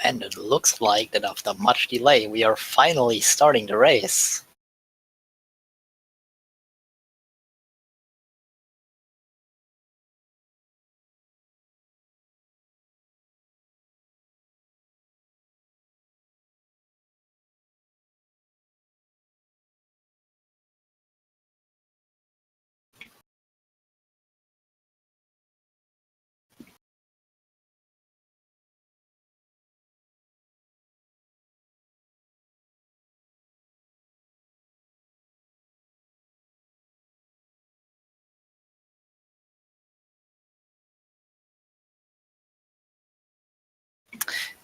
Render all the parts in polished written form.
And it looks like that after much delay, we are finally starting the race.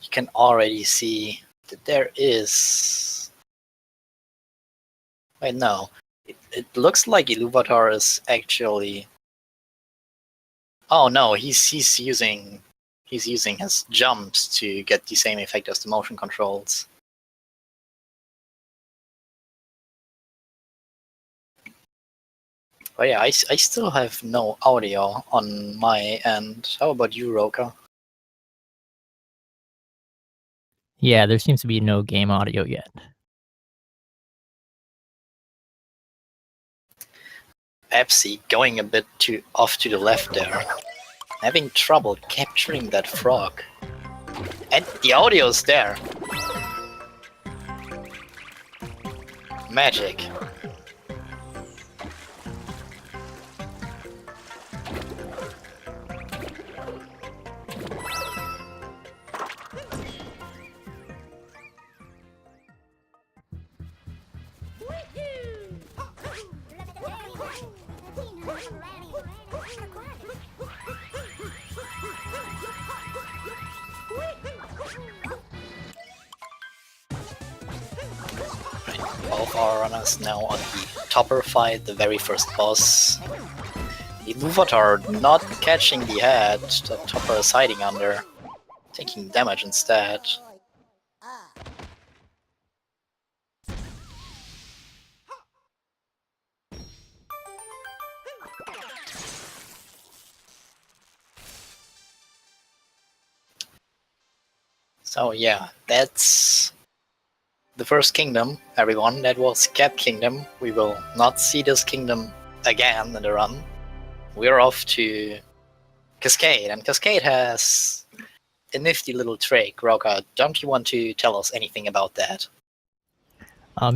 You can already see that there is... Wait, no. It looks like Iluvatar is actually... Oh no, he's using his jumps to get the same effect as the motion controls. But yeah, I still have no audio on my end. How about you, Roka? Yeah, there seems to be no game audio yet. Pepsi going a bit too off to the left there. Having trouble capturing that frog. And the audio's there. Magic. Both our runners now on the topper fight, the very first boss. Iluvatar not catching the head, the topper is hiding under, taking damage instead. So yeah, that's the first kingdom, everyone. That was Cap Kingdom. We will not see this kingdom again in the run. We're off to Cascade, and Cascade has a nifty little trick. Roka, don't you want to tell us anything about that?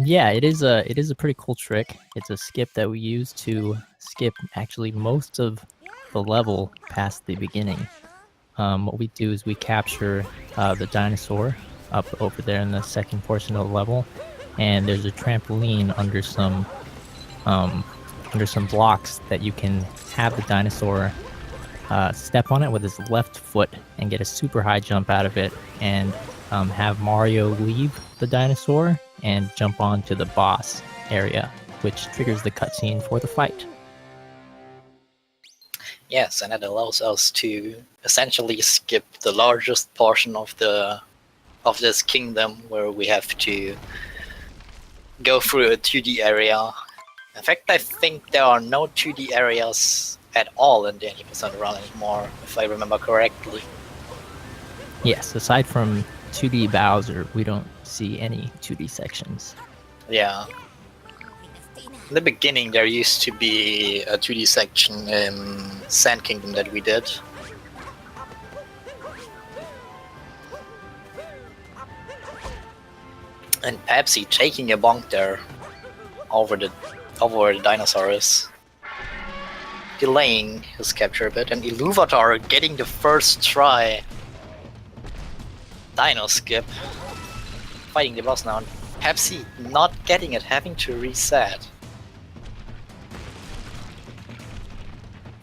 Yeah, it is a pretty cool trick. It's a skip that we use to skip actually most of the level past the beginning. What we do is we capture the dinosaur up over there in the second portion of the level, and there's a trampoline under some blocks that you can have the dinosaur step on it with his left foot and get a super high jump out of it, and have Mario leave the dinosaur and jump onto the boss area, which triggers the cutscene for the fight. Yes, and it allows us to essentially skip the largest portion of this kingdom, where we have to go through a 2D area. In fact, I think there are no 2D areas at all in the 80% run anymore, if I remember correctly. Yes, aside from 2D Bowser, we don't see any 2D sections. Yeah. In the beginning, there used to be a 2D section in Sand Kingdom that we did. And Pepsi taking a bonk there over where the dinosaur is. Delaying his capture a bit, and Iluvatar getting the first try. Dino skip. Fighting the boss now. Pepsi not getting it, having to reset.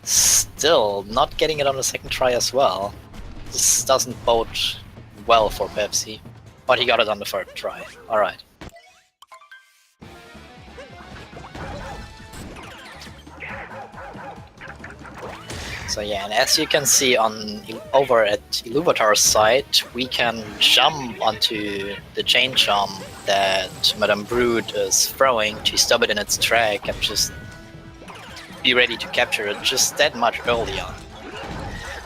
Still not getting it on the second try as well. This doesn't bode well for Pepsi. But he got it on the third try. Alright. So yeah, and as you can see over at Iluvatar's side, we can jump onto the chain jump that Madame Brood is throwing to stop it in its track and just be ready to capture it just that much earlier.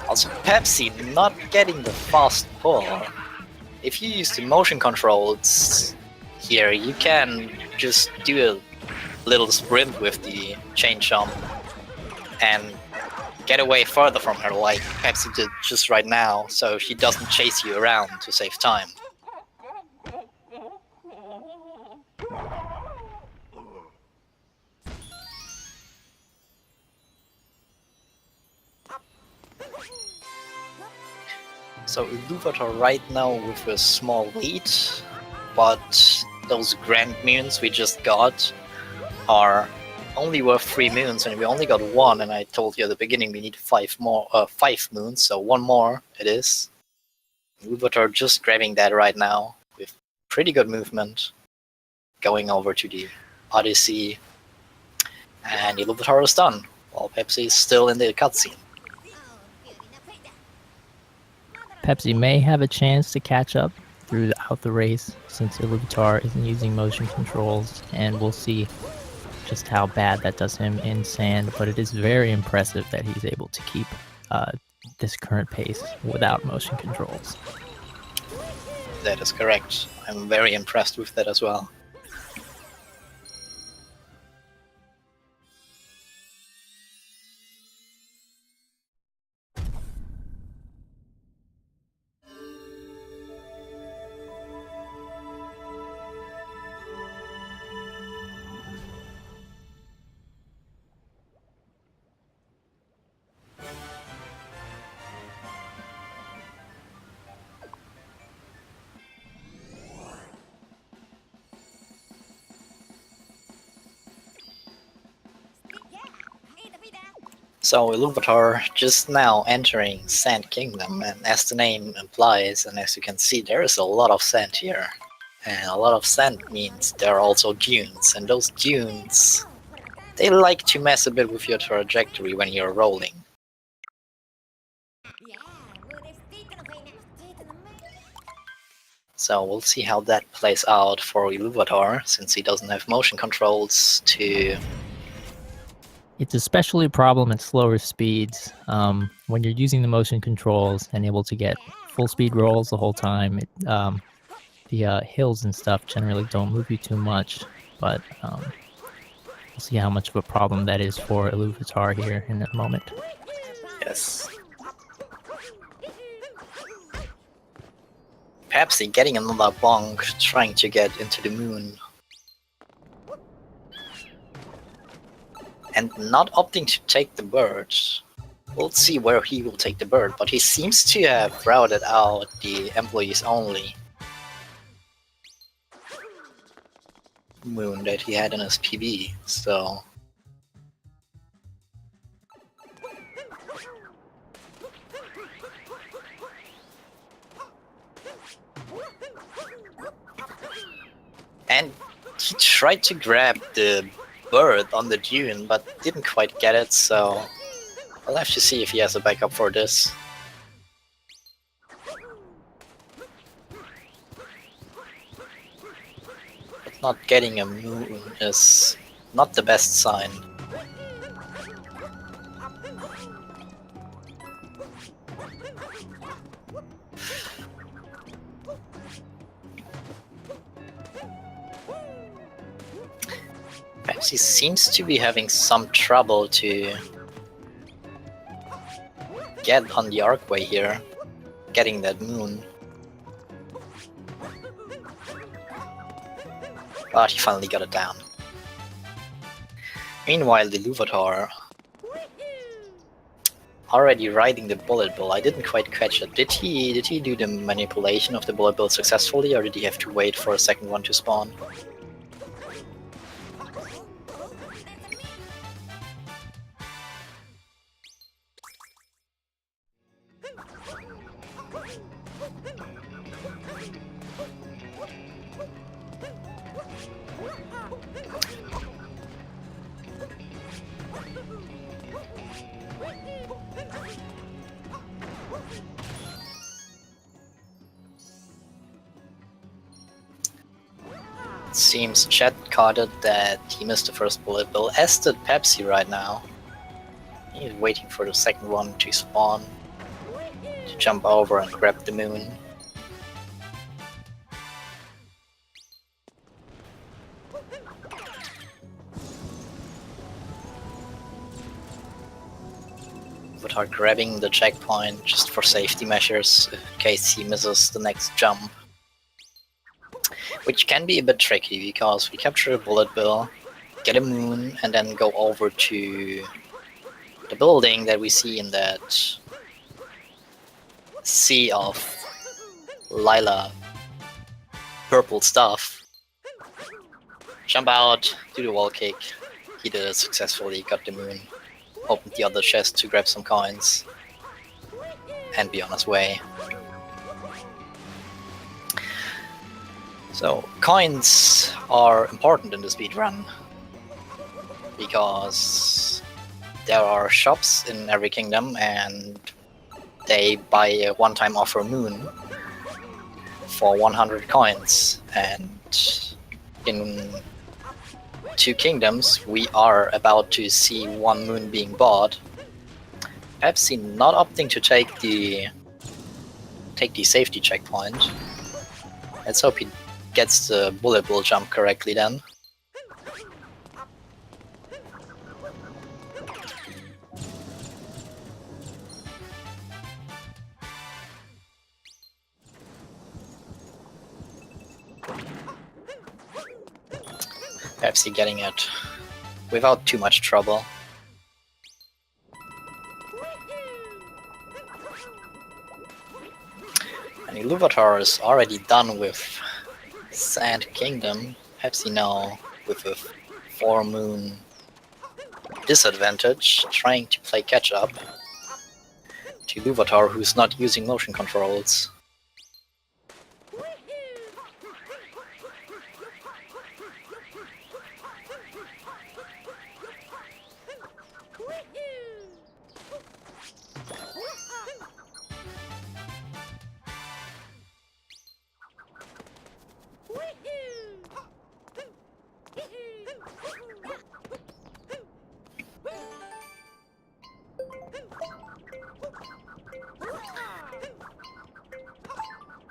Also, Pepsi not getting the fast pull. if you use the motion controls here, you can just do a little sprint with the chain jump and get away further from her, like Pepsi did just right now, so she doesn't chase you around to save time. So Iluvatar right now with a small lead, but those grand moons we just got are only worth 3 moons, and we only got 1, and I told you at the beginning we need 5 moons, so 1 more it is. Iluvatar just grabbing that right now with pretty good movement, going over to the Odyssey, and Iluvatar is done, while Pepsi is still in the cutscene. Pepsi may have a chance to catch up throughout the race since Iluvatar isn't using motion controls, and we'll see just how bad that does him in sand, but it is very impressive that he's able to keep this current pace without motion controls. That is correct. I'm very impressed with that as well. So Iluvatar just now entering Sand Kingdom, and as the name implies, and as you can see, there is a lot of sand here. And a lot of sand means there are also dunes, and those dunes, they like to mess a bit with your trajectory when you're rolling. So we'll see how that plays out for Iluvatar, since he doesn't have motion controls to... It's especially a problem at slower speeds. When you're using the motion controls and able to get full speed rolls the whole time, the hills and stuff generally don't move you too much, but we'll see how much of a problem that is for Iluvatar here in a moment. Yes. Pepsi getting another bonk, trying to get into the moon. And not opting to take the bird. We'll see where he will take the bird, but he seems to have routed out the employees only moon that he had in his PB, so... And he tried to grab the bird on the dune, but didn't quite get it, so I'll have to see if he has a backup for this. But not getting a moon is not the best sign. Pepsi seems to be having some trouble to get on the arcway here, getting that moon. But he finally got it down. Meanwhile, the Iluvatar already riding the bullet bill. I didn't quite catch it. Did he do the manipulation of the bullet bill successfully, or did he have to wait for a second one to spawn? Seems Chet caught it that he missed the first bullet bill, as did Pepsi right now. He's waiting for the second one to spawn, to jump over and grab the moon. Iluvatar grabbing the checkpoint just for safety measures in case he misses the next jump. Which can be a bit tricky because we capture a bullet bill, get a moon, and then go over to the building that we see in that sea of lila purple stuff. Jump out, do the wall kick. He did it successfully, got the moon, opened the other chest to grab some coins, and be on his way. So, coins are important in the speedrun, because there are shops in every kingdom and they buy a one-time offer moon for 100 coins, and in 2 kingdoms we are about to see 1 moon being bought. Pepsi not opting to take the safety checkpoint. Let's hope he gets the bullet bill jump correctly then. Pepsi getting it without too much trouble. And Iluvatar is already done with Sand Kingdom. Pepsi now with a 4 moon disadvantage, trying to play catch up to Iluvatar, who's not using motion controls.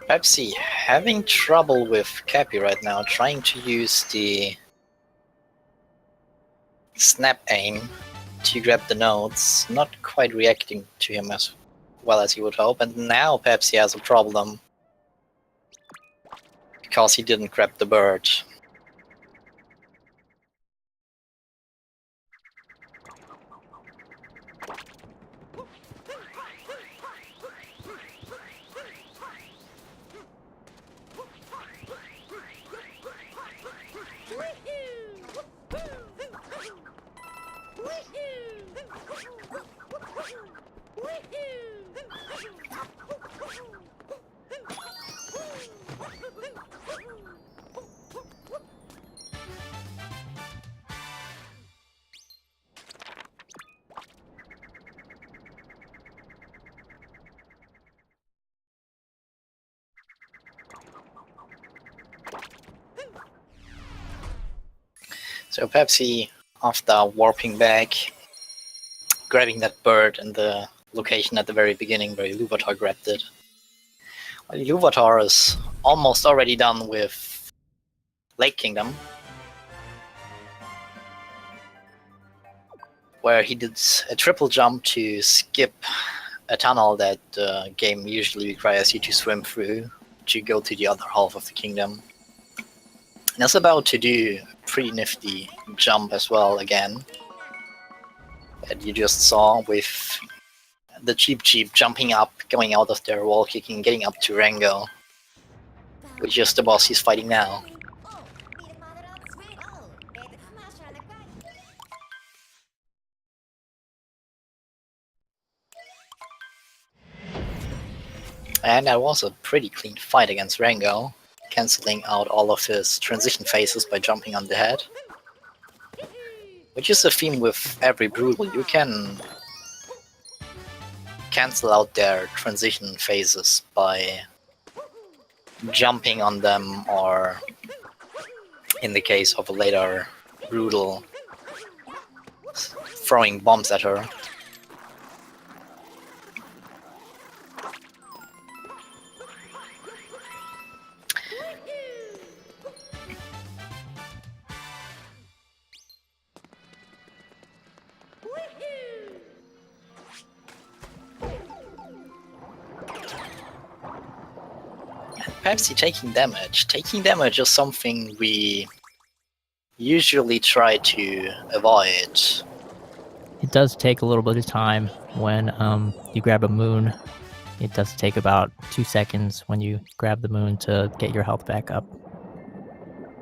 Pepsi having trouble with Cappy right now, trying to use the snap aim to grab the nodes, not quite reacting to him as well as he would hope, and now Pepsi has a problem because he didn't grab the bird. So Pepsi, after warping back, grabbing that bird in the location at the very beginning where Iluvatar grabbed it. Well, Iluvatar is almost already done with Lake Kingdom, where he did a triple jump to skip a tunnel that the game usually requires you to swim through to go to the other half of the kingdom. And is about to do a pretty nifty jump as well again, that you just saw with the Cheep jumping up, going out of their wall kicking, getting up to Rango, which is the boss he's fighting now. And that was a pretty clean fight against Rango, cancelling out all of his transition phases by jumping on the head. Which is a theme with every Brutal. You can cancel out their transition phases by jumping on them, or in the case of a later Brutal, throwing bombs at her. Pepsi taking damage. Taking damage is something we usually try to avoid. It does take a little bit of time when you grab a moon. It does take about 2 seconds when you grab the moon to get your health back up.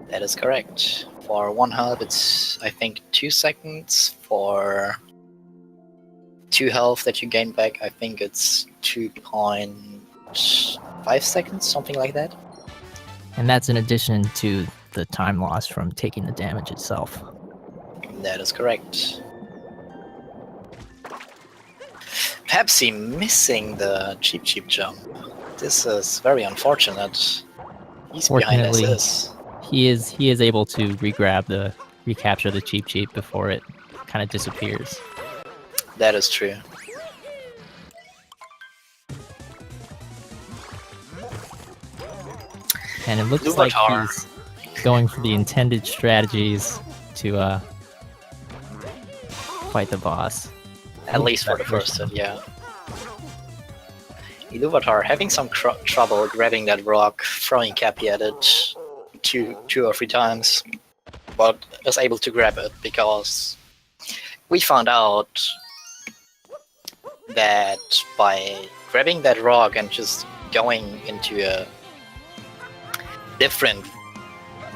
That is correct. For 1 health, it's I think 2 seconds. For 2 health that you gain back, I think it's 2.5 seconds, something like that. And that's in addition to the time loss from taking the damage itself. That is correct. Pepsi missing the cheap jump. This is very unfortunate. He's behind Fortunately, SS. he is able to recapture the cheap before it kind of disappears. That is true. And it looks Iluvatar. like he's going for the intended strategies to fight the boss. At least for the first hit, yeah. Iluvatar having some trouble grabbing that rock, throwing Cappy at it two or three times, but was able to grab it because we found out that by grabbing that rock and just going into a different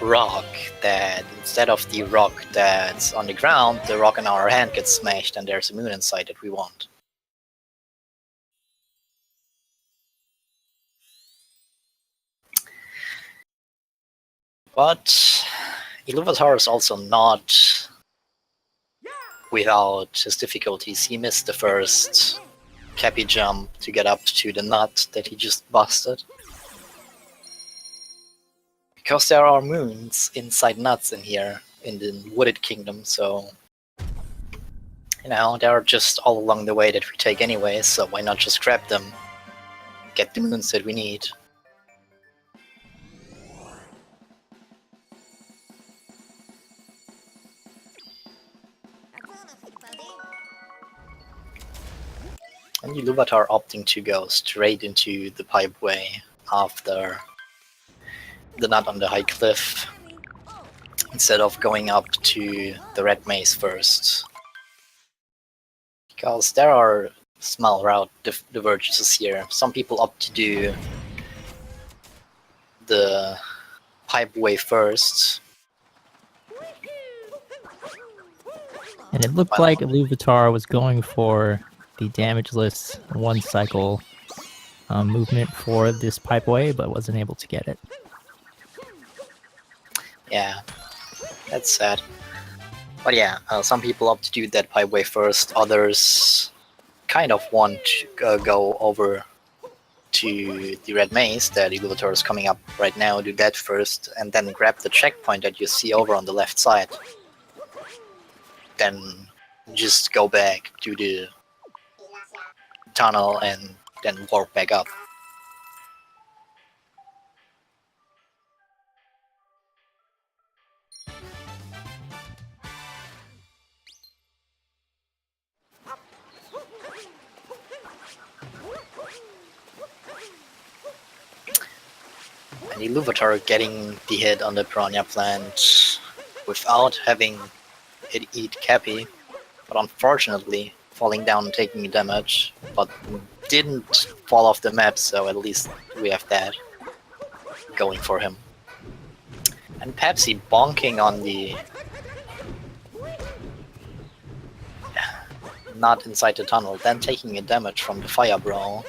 rock, that instead of the rock that's on the ground, the rock in our hand gets smashed and there's a moon inside that we want. But Iluvatar is also not without his difficulties. He missed the first Cappy jump to get up to the nut that he just busted. Because there are moons inside nuts in here, in the Wooded Kingdom, so... You know, they're just all along the way that we take anyway, so why not just grab them? Get the moons that we need. And Iluvatar opting to go straight into the pipeway after the nut on the high cliff, instead of going up to the red maze first. Because there are small route divergences here. Some people opt to do the pipeway first. And it looked like Iluvatar was going for the damageless one cycle movement for this pipeway, but wasn't able to get it. Yeah, that's sad. But yeah, some people opt to do that pipeway first. Others kind of want to go over to the red maze that Iluvatar is coming up right now, do that first, and then grab the checkpoint that you see over on the left side. Then just go back to the tunnel and then warp back up. And Iluvatar getting the hit on the Piranha Plant without having it eat Cappy, but unfortunately falling down and taking damage, but didn't fall off the map, so at least we have that going for him. And Pepsi bonking on the... not inside the tunnel, then taking a damage from the Fire Brawl.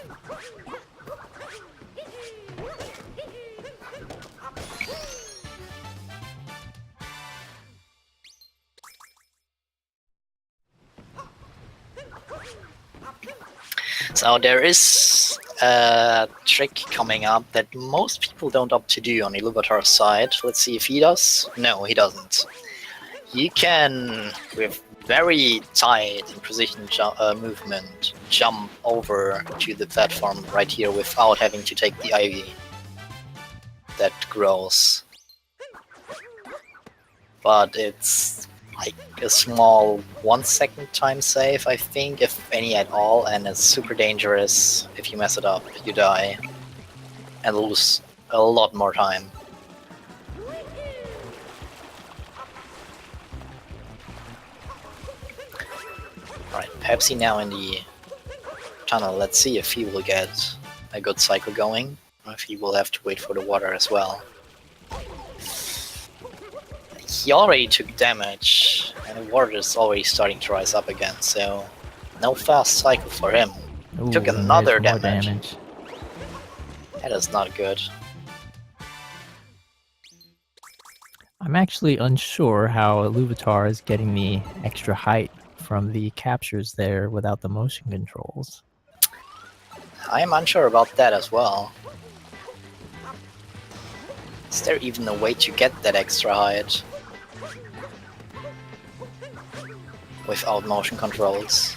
So there is a trick coming up that most people don't opt to do on Iluvatar's side. Let's see if he does. No, he doesn't. You can, with very tight and precision movement, jump over to the platform right here without having to take the ivy that grows. But it's like a small 1 second time save, I think, if any at all, and it's super dangerous. If you mess it up, you die and lose a lot more time. Alright, Pepsi now in the tunnel. Let's see if he will get a good cycle going, or if he will have to wait for the water as well. He already took damage, and the water is already starting to rise up again, so no fast cycle for him. Ooh, Took and another there's more damage. That is not good. I'm actually unsure how Iluvatar is getting the extra height from the captures there without the motion controls. I am unsure about that as well. Is there even a way to get that extra height without motion controls?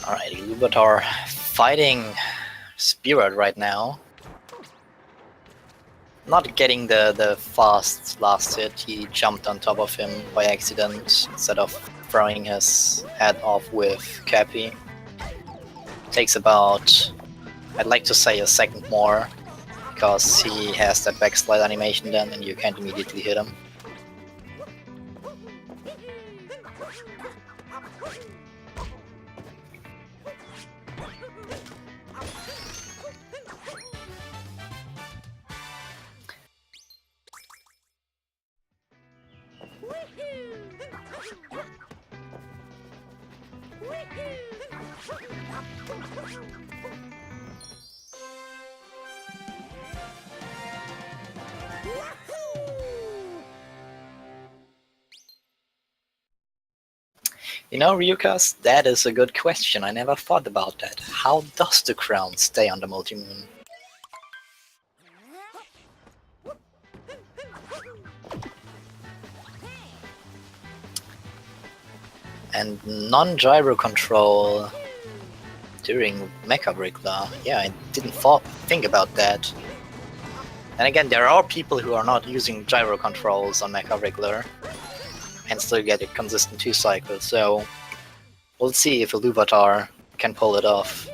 Alright, Iluvatar fighting Spirit right now. Not getting the fast last hit. He jumped on top of him by accident instead of throwing his head off with Cappy. Takes about, I'd like to say, a second more, because he has that backslide animation then and you can't immediately hit him. You know, Ryukas, that is a good question. I never thought about that. How does the crown stay on the multi-moon? And non-gyro control during Mecha Brickler. Yeah, I didn't think about that. And again, there are people who are not using gyro controls on Mecha Brickler and still get a consistent 2 cycle, so we'll see if Iluvatar can pull it off.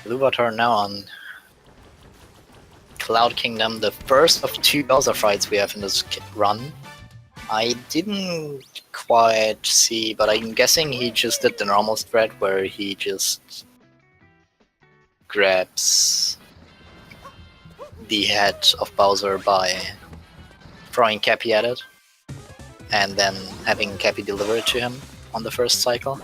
Iluvatar now on Cloud Kingdom, the first of 2 Bowser fights we have in this run. I didn't quite see, but I'm guessing he just did the normal strat where he just grabs the head of Bowser by throwing Cappy at it and then having Cappy deliver it to him on the first cycle.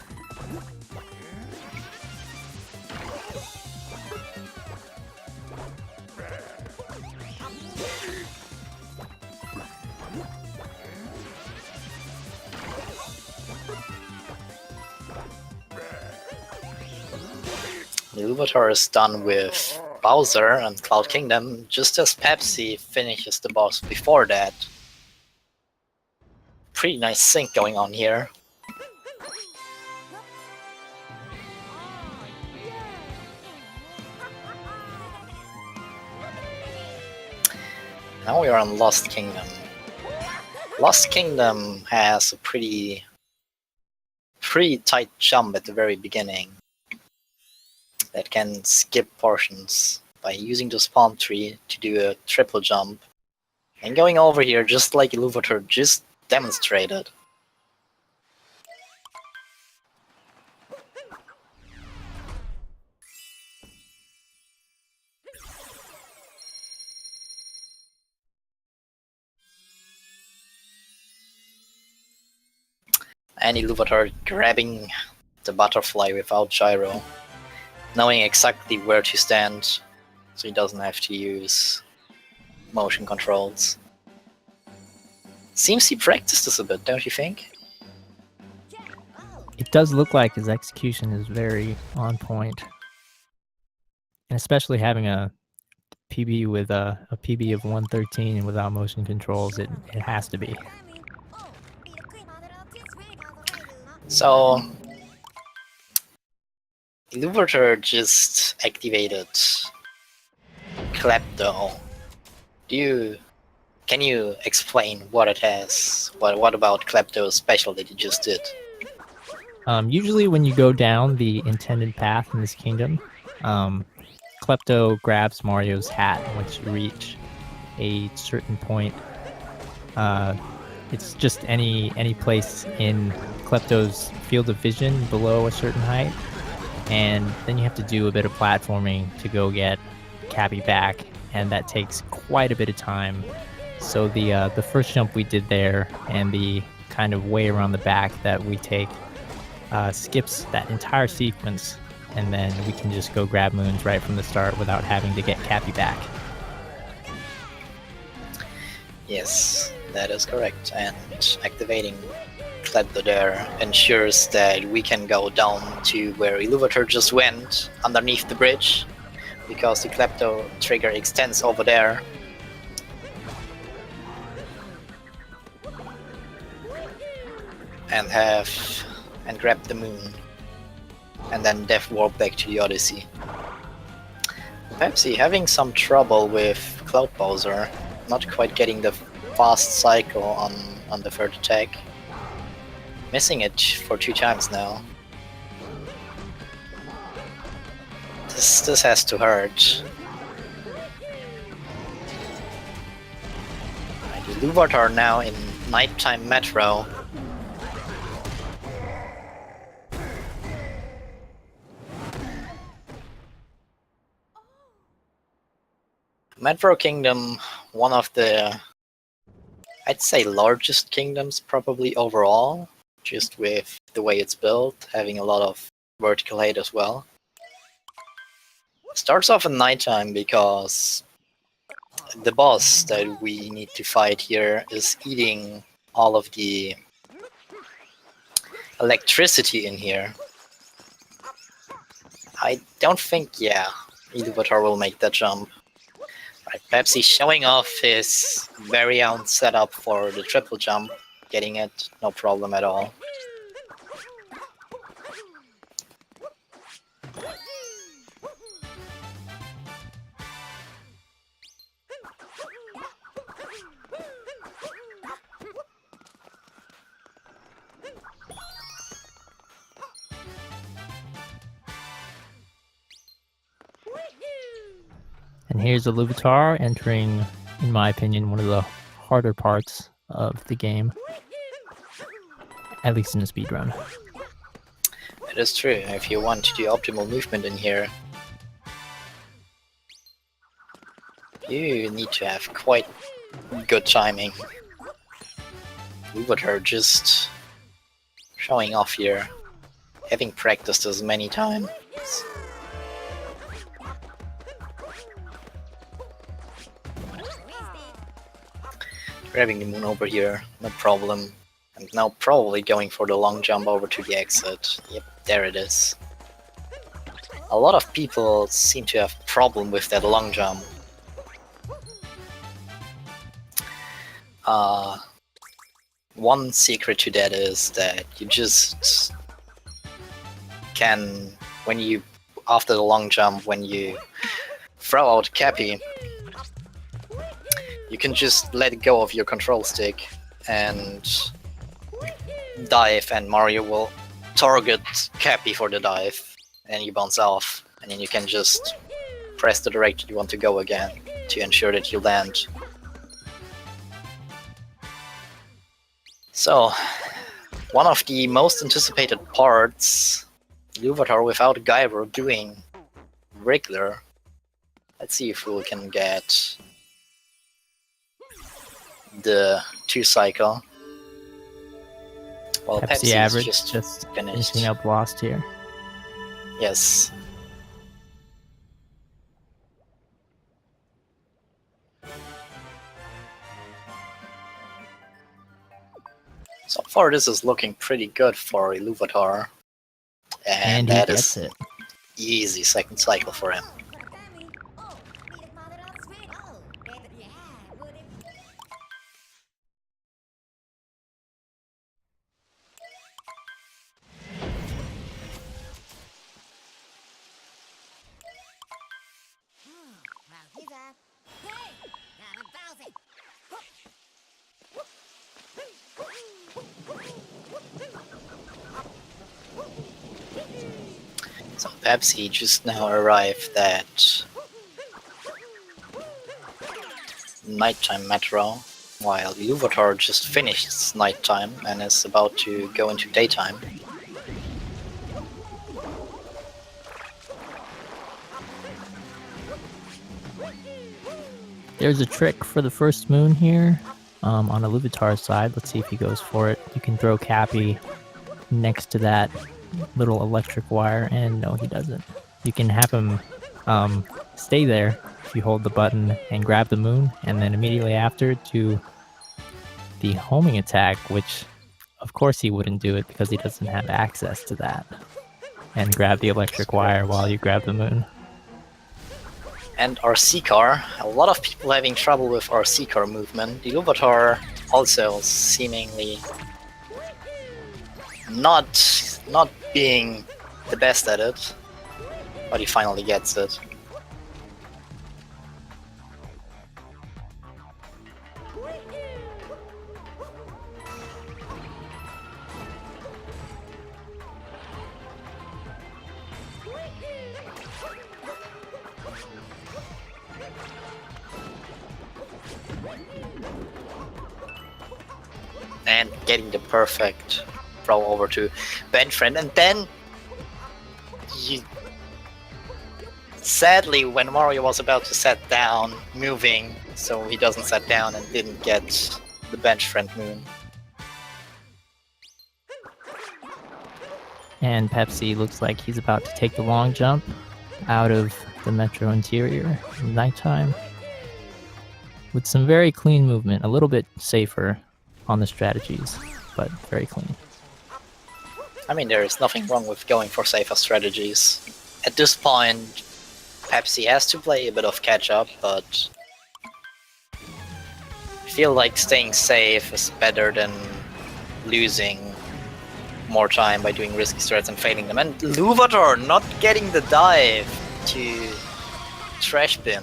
Iluvatar is done with Bowser and Cloud Kingdom, just as Pepsi finishes the boss before that. Pretty nice sync going on here. Now we are on Lost Kingdom. Lost Kingdom has a pretty tight jump at the very beginning that can skip portions by using the spawn tree to do a triple jump and going over here just like Iluvatar just demonstrated. And Iluvatar grabbing the butterfly without gyro, knowing exactly where to stand so he doesn't have to use motion controls. Seems he practiced this a bit, don't you think? It it does look like his execution is very on point. And especially having a PB with a PB of 113 without motion controls, it has to be. So Iluvatar just activated Klepto. Can you explain what it has? What about Klepto's special that you just did? Usually when you go down the intended path in this kingdom, Klepto grabs Mario's hat once you reach a certain point. It's just any place in Klepto's field of vision below a certain height, and then you have to do a bit of platforming to go get Cappy back, and that takes quite a bit of time. So the first jump we did there and the kind of way around the back that we take skips that entire sequence, and then we can just go grab moons right from the start without having to get Cappy back. Yes, that is correct. And activating Klepto there ensures that we can go down to where Iluvatar just went, underneath the bridge, because the Klepto trigger extends over there. And grab the moon, and then Death warp back to the Odyssey. Pepsi having some trouble with Cloud Bowser, not quite getting the fast cycle on the third attack. Missing it for 2 times now. This has to hurt. Iluvatar now in nighttime metro. Metro Kingdom, one of the, I'd say, largest kingdoms probably overall, just with the way it's built, having a lot of vertical height as well. Starts off at nighttime because the boss that we need to fight here is eating all of the electricity in here. I don't think, Iluvatar will make that jump. Right, Pepsi showing off his very own setup for the triple jump, getting it, no problem at all. And here's Iluvatar entering, in my opinion, one of the harder parts of the game, at least in a speedrun. It is true, if you want to do optimal movement in here, you need to have quite good timing. Iluvatar just showing off here, having practiced this many times. Grabbing the moon over here, no problem. And now probably going for the long jump over to the exit. Yep, there it is. A lot of people seem to have problem with that long jump. One secret to that is that you just can, after the long jump, when you throw out Cappy, you can just let go of your control stick and dive, and Mario will target Cappy for the dive, and you bounce off, and then you can just press the direction you want to go again to ensure that you land. So, one of the most anticipated parts, Iluvatar without Gyro doing Wriggler. Let's see if we can get the 2 cycle. Well, PepsiAverage just finished. Finishing up Lost here. Yes. So far this is looking pretty good for Iluvatar. And he that gets is it. easy second cycle for him. So Pepsi just now arrived at nighttime metro, while Iluvatar just finished its nighttime and is about to go into daytime. There's a trick for the first moon here on Iluvatar's side. Let's see if he goes for it. You can throw Cappy next to that little electric wire, and no, he doesn't. You can have him stay there if you hold the button and grab the moon, and then immediately after do the homing attack, which of course he wouldn't do it because he doesn't have access to that, and grab the electric wire while you grab the moon. And RC car, a lot of people having trouble with RC car movement. Iluvatar also seemingly not being the best at it, but he finally gets it. And getting the perfect throw over to Benfriend, and then sadly, when Mario was about to set down, moving, so he doesn't set down and didn't get the Benfriend moon. And Pepsi looks like he's about to take the long jump out of the metro interior in nighttime with some very clean movement, a little bit safer on the strategies, but very clean. I mean, there is nothing wrong with going for safer strategies. At this point, Pepsi has to play a bit of catch-up, but I feel like staying safe is better than losing more time by doing risky strats and failing them. And Iluvatar not getting the dive to Trash Bin.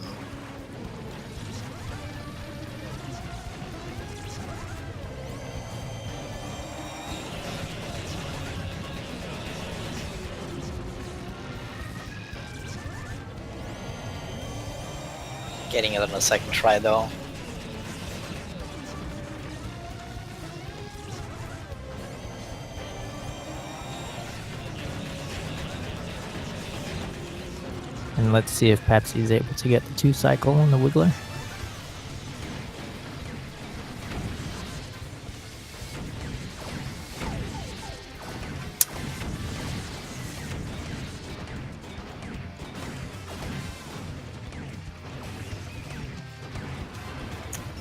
Getting it on the second try though. And let's see if Pepsi is able to get the 2 cycle on the Wiggler.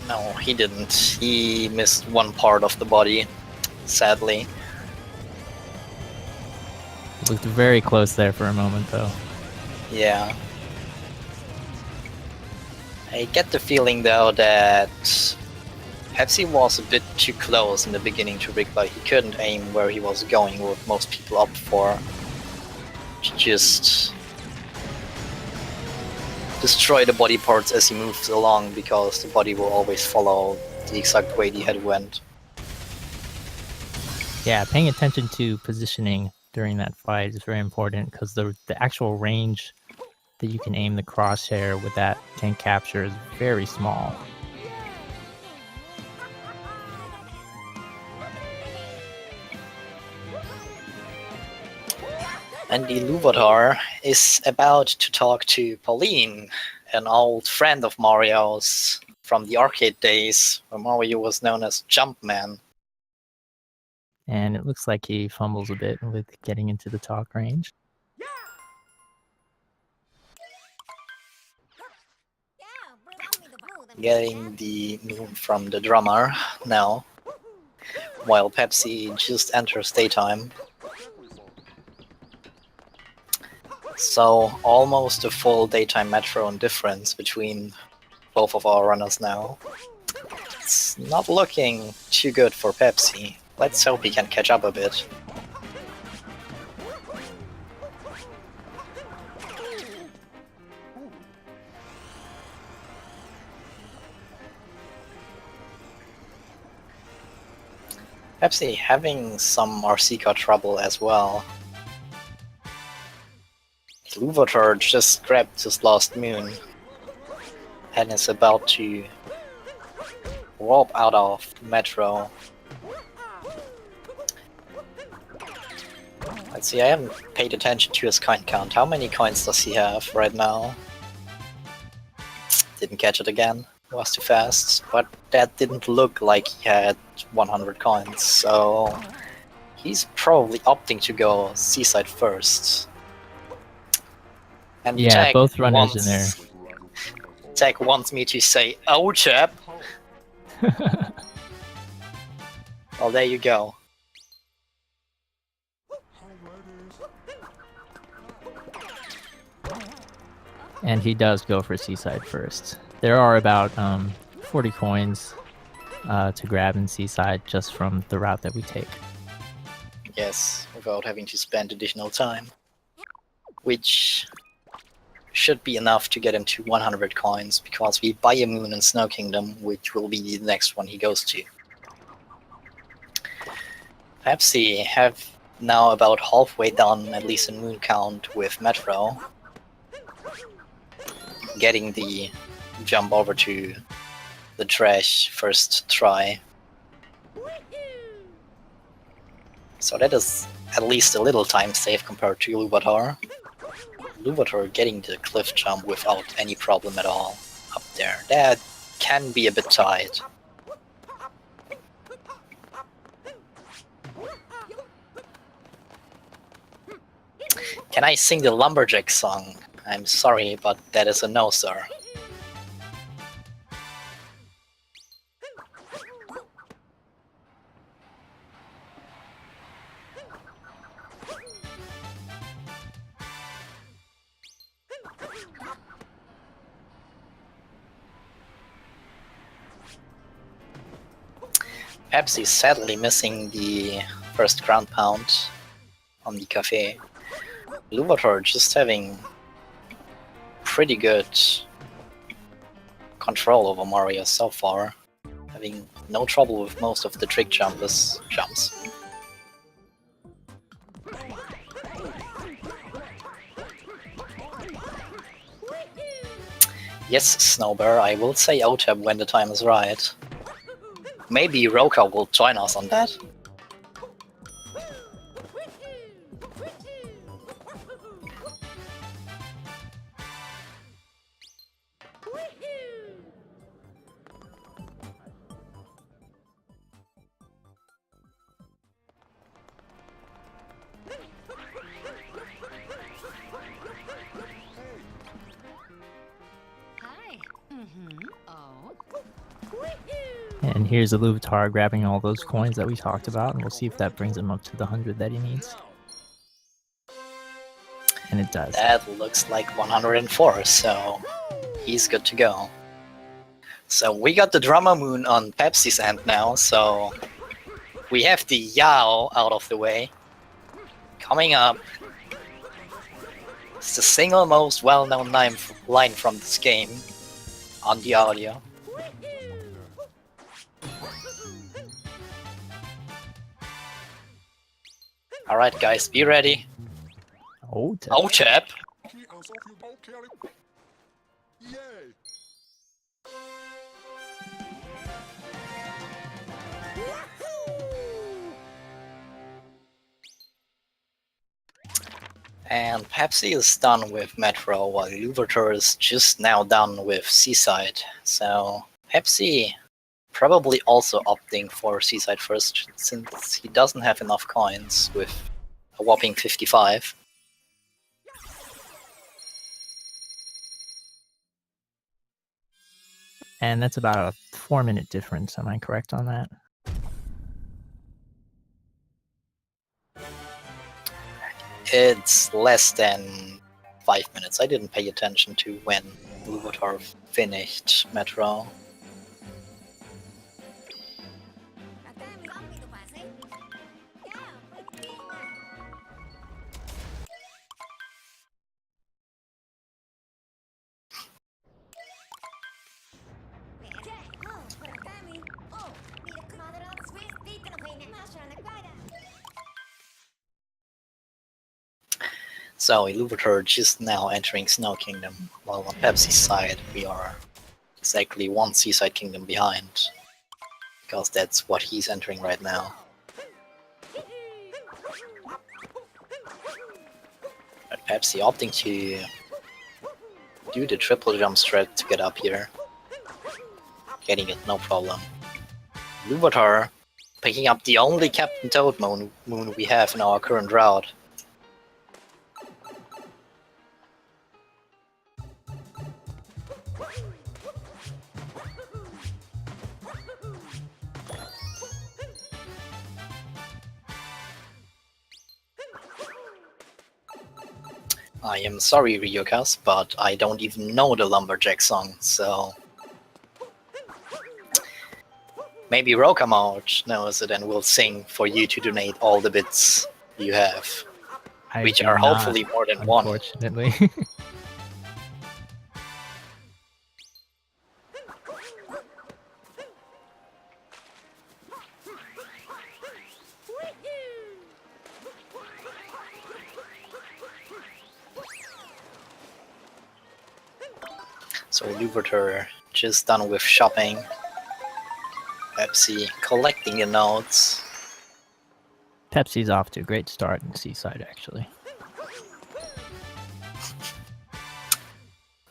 No, he didn't. He missed one part of the body, sadly. Looked very close there for a moment though. Yeah. I get the feeling though that Pepsi was a bit too close in the beginning to Rigba. He couldn't aim where he was going, what most people opt for. To just destroy the body parts as he moves along, because the body will always follow the exact way the head went. Yeah, paying attention to positioning during that fight is very important, because the actual range that you can aim the crosshair with that tank capture is very small. And Iluvatar is about to talk to Pauline, an old friend of Mario's from the arcade days, where Mario was known as Jumpman. And it looks like he fumbles a bit with getting into the talk range. Getting the moon from the drummer now, while Pepsi just enters daytime. So almost a full daytime metro difference between both of our runners now. It's not looking too good for Pepsi. Let's hope he can catch up a bit. Pepsi having some RC car trouble as well. Iluvatar just grabbed his last moon and is about to warp out of Metro. Let's see, I haven't paid attention to his coin count. How many coins does he have right now? Didn't catch it again. It was too fast, but that didn't look like he had 100 coins, so he's probably opting to go Seaside first. And Yeah, Tech both runners in there. Tech wants me to say, "Oh, chap." Well, there you go. And he does go for Seaside first. There are about 40 coins to grab in Seaside just from the route that we take. Yes, without having to spend additional time. Which should be enough to get him to 100 coins, because we buy a moon in Snow Kingdom, which will be the next one he goes to. Pepsi have now about halfway done at least in moon count with Metro, getting the jump over to the trash first try. So that is at least a little time save compared to Iluvatar. Iluvatar getting the cliff jump without any problem at all up there. That can be a bit tight. Can I sing the Lumberjack song? I'm sorry, but that is a no, sir. Pepsi sadly missing the first ground pound on the cafe. Iluvatar just having pretty good control over Mario so far, having no trouble with most of the trick jumps. Yes, Snowbear, I will say OTAP when the time is right. Maybe Roka will join us on that. And here's Iluvatar grabbing all those coins that we talked about, and we'll see if that brings him up to the 100 that he needs. And it does. That looks like 104, so he's good to go. So we got the Drama Moon on Pepsi's end now, so we have the Yao out of the way. Coming up, it's the single most well-known line from this game on the audio. Alright guys, be ready. Oh, chap. And Pepsi is done with Metro, while Iluvatar is just now done with Seaside. So Pepsi probably also opting for Seaside first, since he doesn't have enough coins with a whopping 55. And that's about a 4-minute difference, am I correct on that? It's less than 5 minutes. I didn't pay attention to when Iluvatar finished Metro. So Iluvatar just now entering Snow Kingdom, while on Pepsi's side we are exactly one Seaside Kingdom behind, because that's what he's entering right now. But Pepsi opting to do the triple jump strat to get up here, getting it no problem. Iluvatar picking up the only Captain Toad moon we have in our current route. I am sorry, Ryokas, but I don't even know the Lumberjack song, so maybe Rokamouch knows it and will sing for you to donate all the bits you have, which are hopefully more than one. Unfortunately. So Iluvatar just done with shopping. Pepsi collecting the notes. Pepsi's off to a great start in Seaside, actually.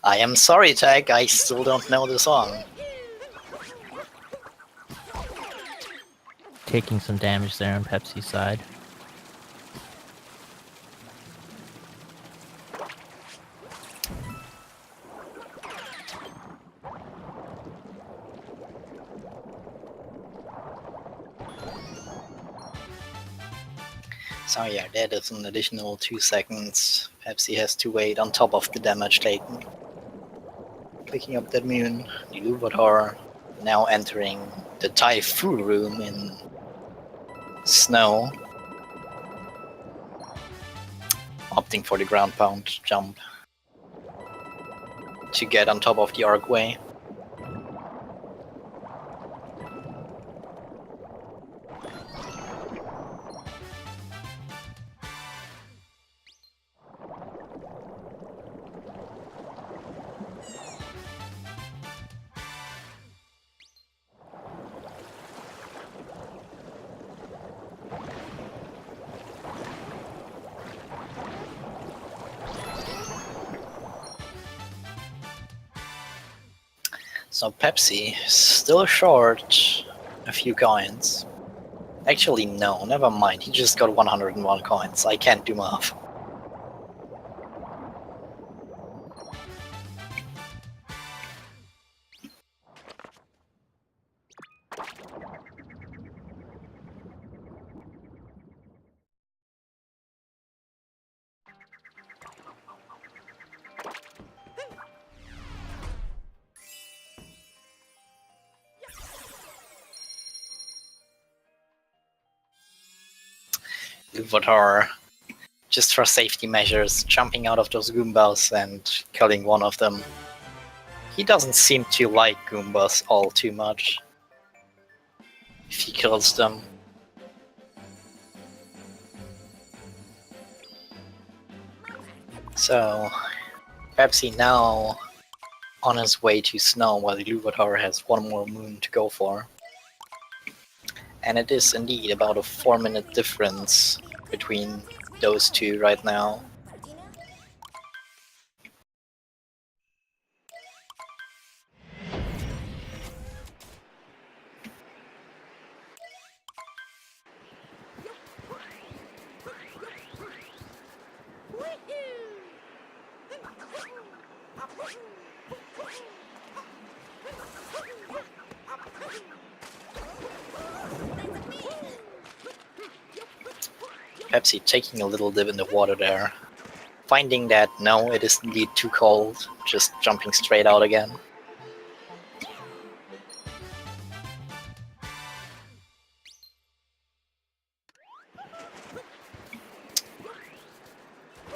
I am sorry, Tag, I still don't know the song. Taking some damage there on Pepsi's side. So yeah, that is an additional 2 seconds. Pepsi has to wait on top of the damage taken. Picking up that moon, Iluvatar now entering the Typhoon room in snow. Opting for the ground pound jump to get on top of the archway. So Pepsi still short a few coins. Actually, no, never mind. He just got 101 coins. I can't do math. Iluvatar, just for safety measures, jumping out of those Goombas and killing one of them. He doesn't seem to like Goombas all too much if he kills them. So, Pepsi now on his way to snow while Iluvatar has one more moon to go for. And it is indeed about a 4-minute difference between those two right now. Pepsi taking a little dip in the water there, finding that no, it is indeed too cold, just jumping straight out again.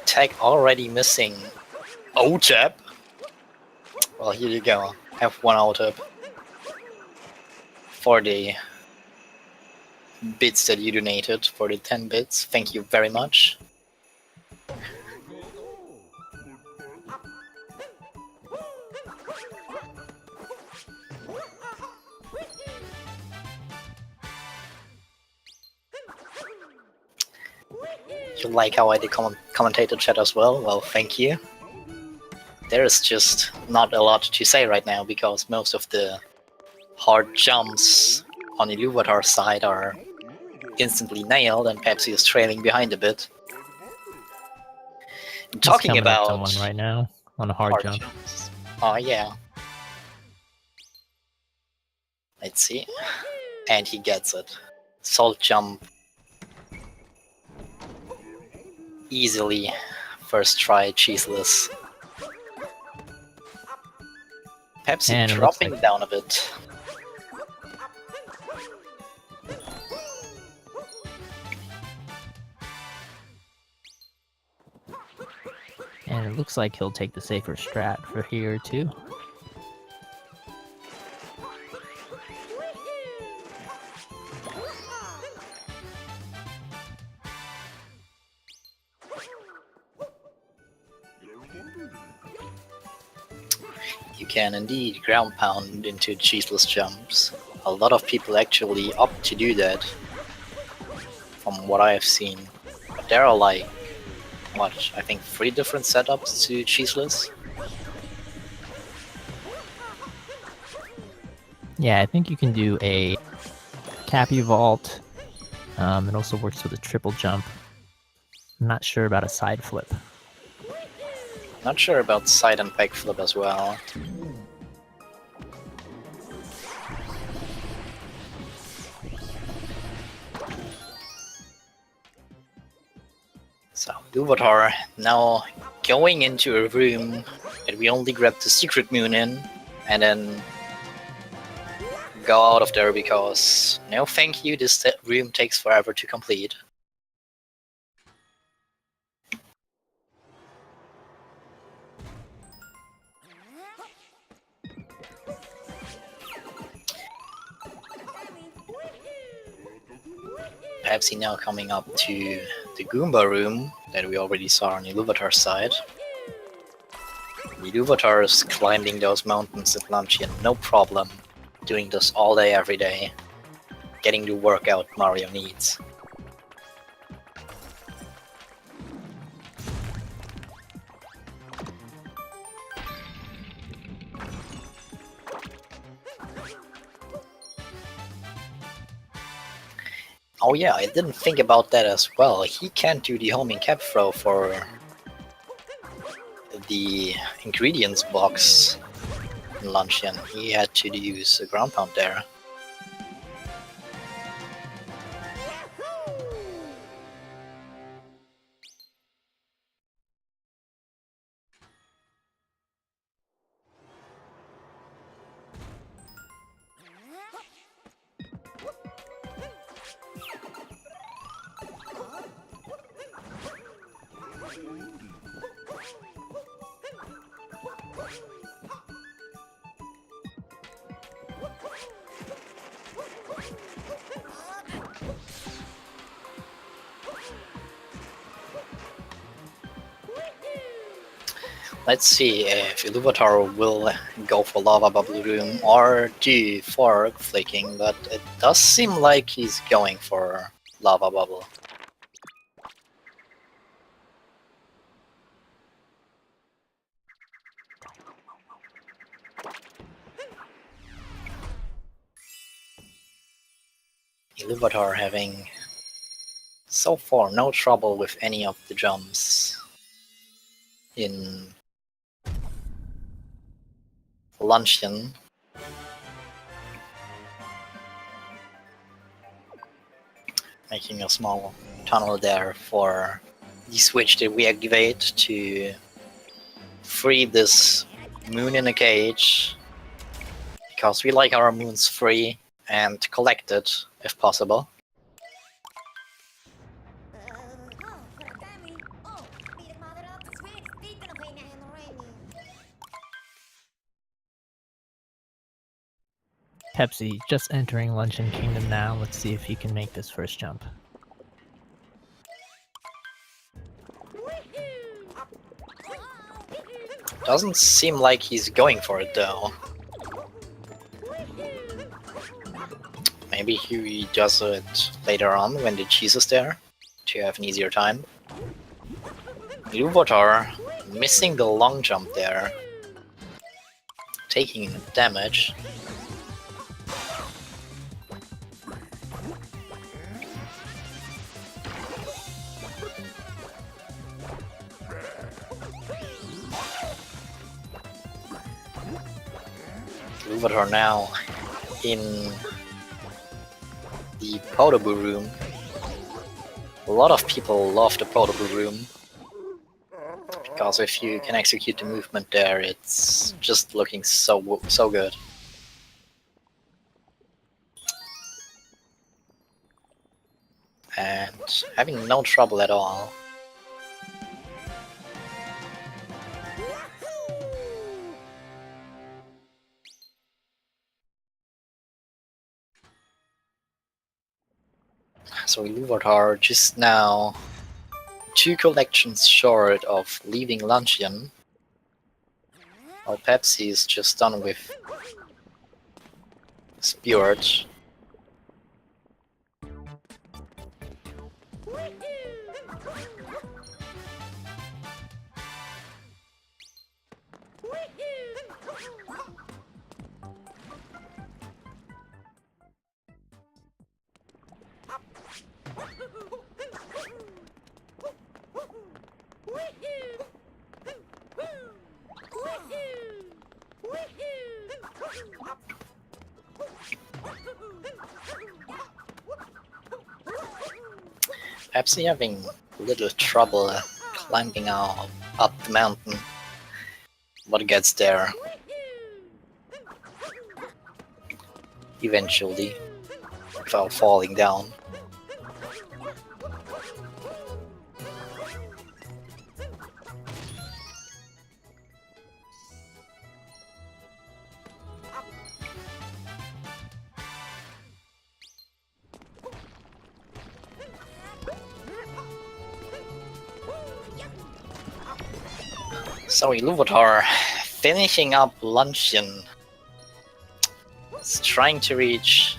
Tag already missing. OTAP? Well, here you go. Have one OTAP for the bits that you donated, for the 10 bits. Thank you very much. You like how I did commentator chat as well? Well, thank you. There is just not a lot to say right now because most of the hard jumps on Iluvatar's side are instantly nailed and Pepsi is trailing behind a bit. Talking about someone right now on a hard jump. Jumps. Oh yeah. Let's see. And he gets it. Salt jump. Easily. First try, cheeseless. Pepsi And dropping down a bit. And it looks like he'll take the safer strat for here too. You can indeed ground pound into cheeseless jumps. A lot of people actually opt to do that, from what I have seen. But there are like, what, I think 3 different setups to cheeseless. Yeah, I think you can do a Cappy Vault. It also works with a triple jump. I'm not sure about a side flip. Not sure about side and back flip as well. So, Iluvatar now going into a room that we only grabbed the secret moon in, and then go out of there because no thank you, this room takes forever to complete. Pepsi now coming up to the Goomba room that we already saw on Iluvatar's side. Iluvatar is climbing those mountains at Luncheon, no problem. Doing this all day, every day. Getting the workout Mario needs. Oh yeah, I didn't think about that as well. He can't do the homing cap throw for the ingredients box in Luncheon. He had to use a ground pound there. Let's see if Iluvatar will go for Lava Bubble Room or do Fork Flicking, but it does seem like he's going for Lava Bubble. Iluvatar having so far no trouble with any of the jumps in Luncheon. Making a small tunnel there for the switch that we activate to free this moon in a cage, because we like our moons free and collected if possible. Pepsi, just entering Luncheon Kingdom now. Let's see if he can make this first jump. Doesn't seem like he's going for it though. Maybe he does it later on when the cheese is there to have an easier time. Iluvatar missing the long jump there, taking damage. Iluvatar now in the Potable room. A lot of people love the Potable room, because if you can execute the movement there, it's just looking so good. And having no trouble at all. So Iluvatar just now 2 collections short of leaving Luncheon, while Pepsi is just done with Spirit. Pepsi having a little trouble climbing up the mountain, but gets there eventually without falling down. So Iluvatar finishing up Luncheon. He's trying to reach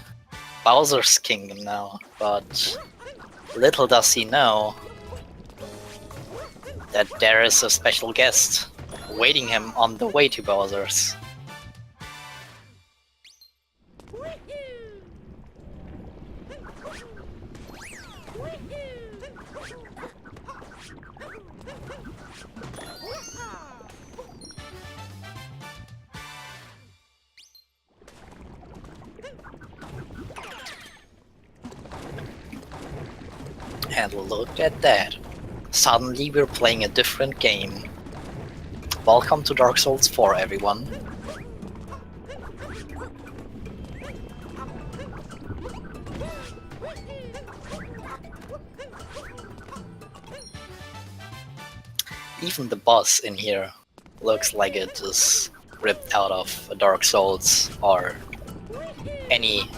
Bowser's Kingdom now, but little does he know that there is a special guest waiting him on the way to Bowser's. And look at that. Suddenly we're playing a different game. Welcome to Dark Souls 4, everyone. Even the boss in here looks like it is ripped out of a Dark Souls or any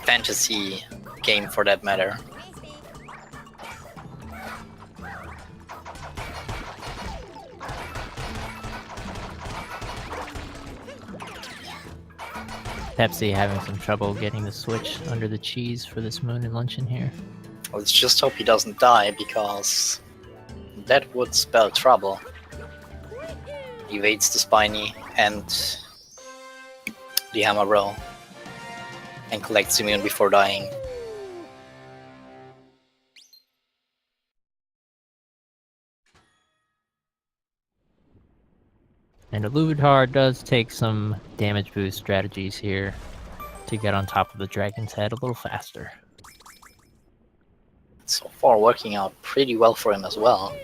fantasy game for that matter. Pepsi having some trouble getting the switch under the cheese for this Moon and Luncheon here. Let's just hope he doesn't die, because that would spell trouble. Evades the Spiny and the Hammer Row and collects the Moon before dying. And Iluvatar does take some damage boost strategies here to get on top of the dragon's head a little faster. So far working out pretty well for him as well.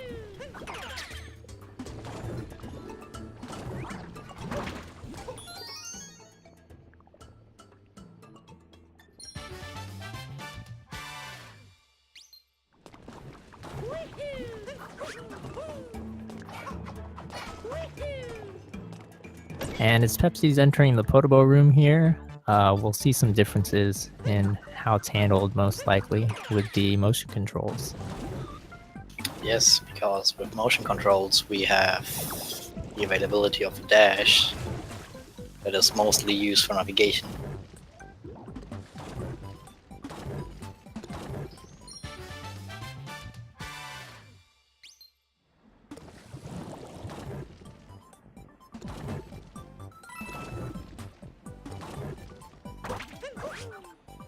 And as Pepsi's entering the Potabo room here, we'll see some differences in how it's handled, most likely, with the motion controls. Yes, because with motion controls we have the availability of dash that is mostly used for navigation.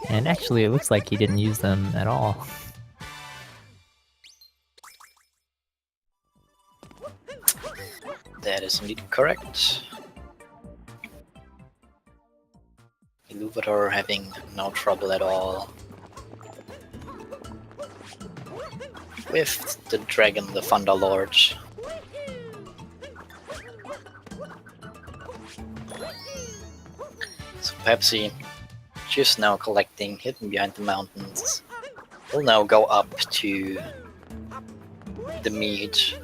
And actually, it looks like he didn't use them at all. That is indeed correct. Iluvatar having no trouble at all with the dragon, the Thunder Lord. So Pepsi, just now collecting, hidden behind the mountains, will now go up to the meat.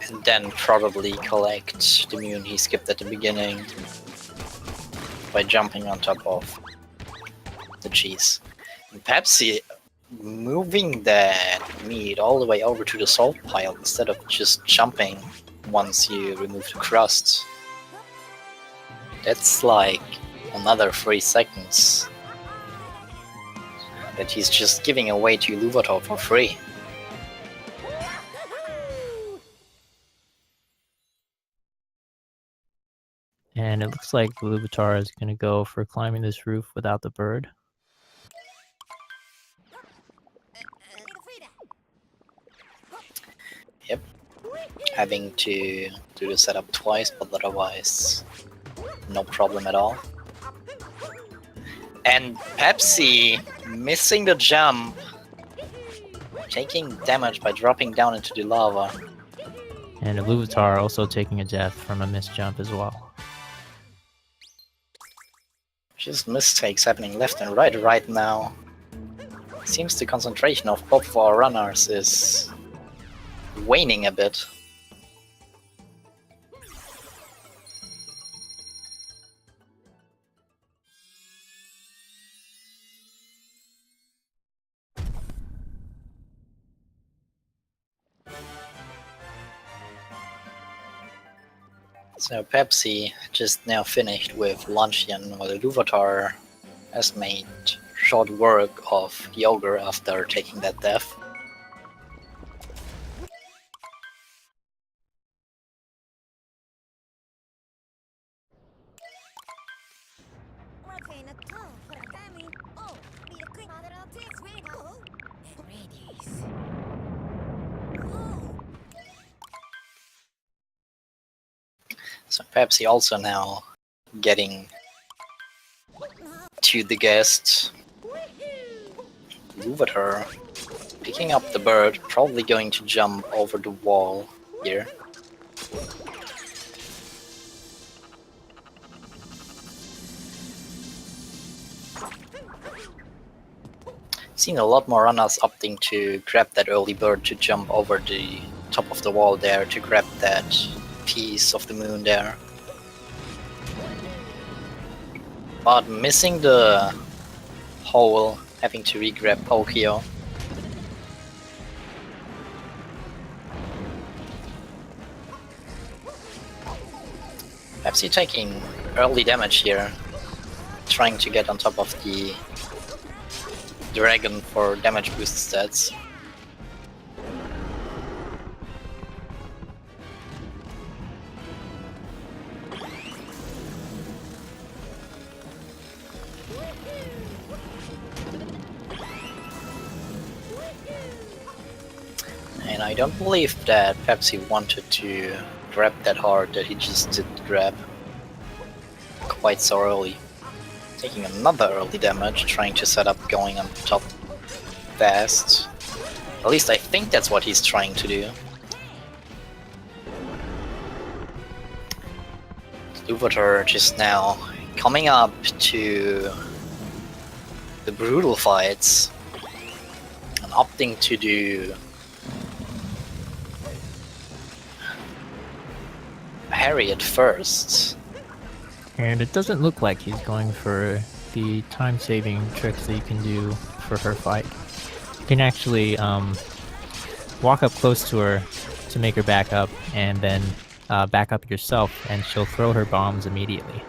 And then probably collect the moon he skipped at the beginning by jumping on top of the cheese. And Pepsi moving that meat all the way over to the salt pile instead of just jumping once you remove the crust. That's like another 3 seconds that he's just giving away to Iluvatar for free. And it looks like Iluvatar is going to go for climbing this roof without the bird. Yep. Having to do the setup twice, but otherwise no problem at all. And Pepsi missing the jump, taking damage by dropping down into the lava. And Iluvatar also taking a death from a missed jump as well. Just mistakes happening left and right now. Seems the concentration of both of our runners is waning a bit. So Pepsi just now finished with Luncheon, while Iluvatar has made short work of the ogre after taking that death. So Pepsi also now getting to the guest. Iluvatar picking up the bird, probably going to jump over the wall here. Seen a lot more runners opting to grab that early bird to jump over the top of the wall there to grab that piece of the moon there. But missing the hole, having to re-grab Pokio. Pepsi taking early damage here, trying to get on top of the dragon for damage boost stats. And I don't believe that Pepsi wanted to grab that hard that he just did grab quite so early. Taking another early damage, trying to set up going on top fast. At least I think that's what he's trying to do. Iluvatar just now coming up to the brutal fights and opting to do Harriet first. And it doesn't look like he's going for the time-saving tricks that you can do for her fight. You can actually walk up close to her to make her back up, and then back up yourself, and she'll throw her bombs immediately.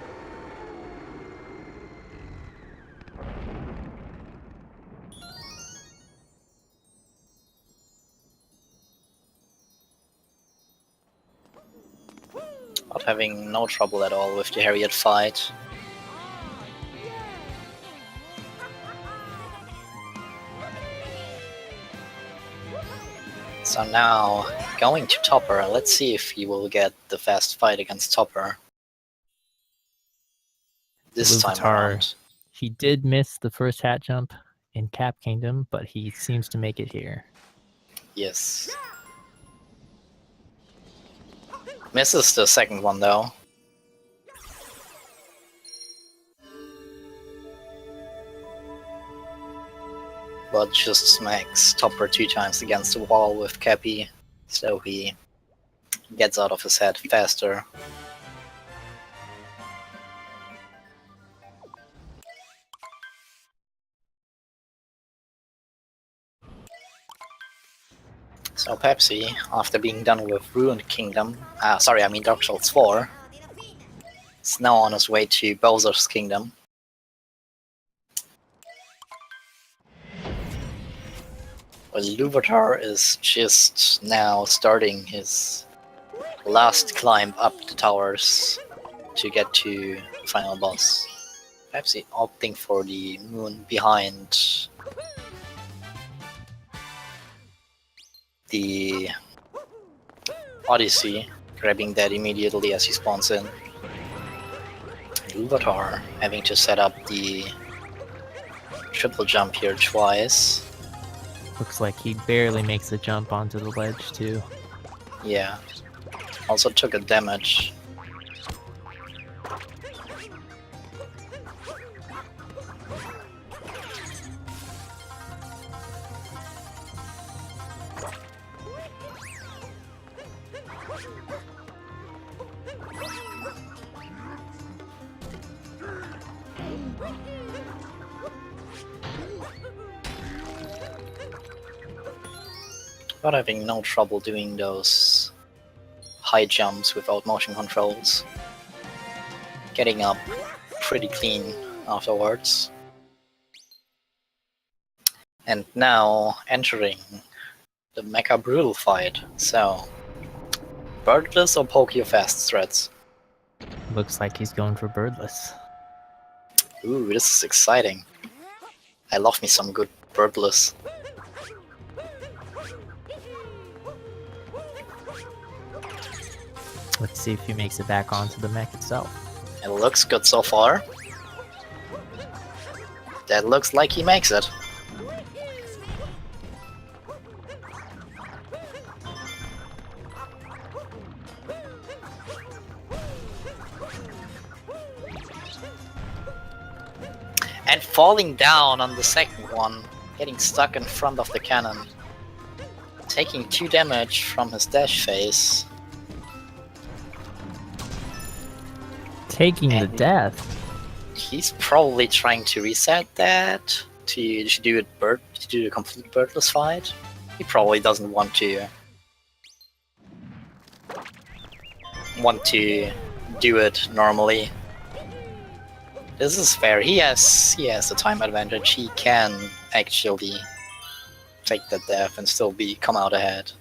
Not having no trouble at all with the Harriet fight. So now, going to Topper, let's see if he will get the fast fight against Topper. This time around. He did miss the first hat jump in Cap Kingdom, but he seems to make it here. Yes. Misses the second one though. But just smacks Topper 2 times against the wall with Cappy, so he gets out of his head faster. So Pepsi, after being done with Ruined Kingdom, Dark Souls 4, is now on his way to Bowser's Kingdom. Iluvatar is just now starting his last climb up the towers to get to the final boss. Pepsi opting for the moon behind the Odyssey, grabbing that immediately as he spawns in. Iluvatar having to set up the triple jump here twice. Looks like he barely makes the jump onto the ledge too. Yeah. Also took a damage. But having no trouble doing those high jumps without motion controls. Getting up pretty clean afterwards. And now entering the Mecha Brutal fight. So, birdless or poke your fast threats? Looks like he's going for birdless. Ooh, this is exciting. I love me some good birdless. Let's see if he makes it back onto the mech itself. It looks good so far. That looks like he makes it. And falling down on the second one, getting stuck in front of the cannon. Taking 2 damage from his dash phase. Taking the death. He's probably trying to reset that to do the complete birdless fight. He probably doesn't want to do it normally. This is fair. He has the time advantage. He can actually take that death and still come out ahead.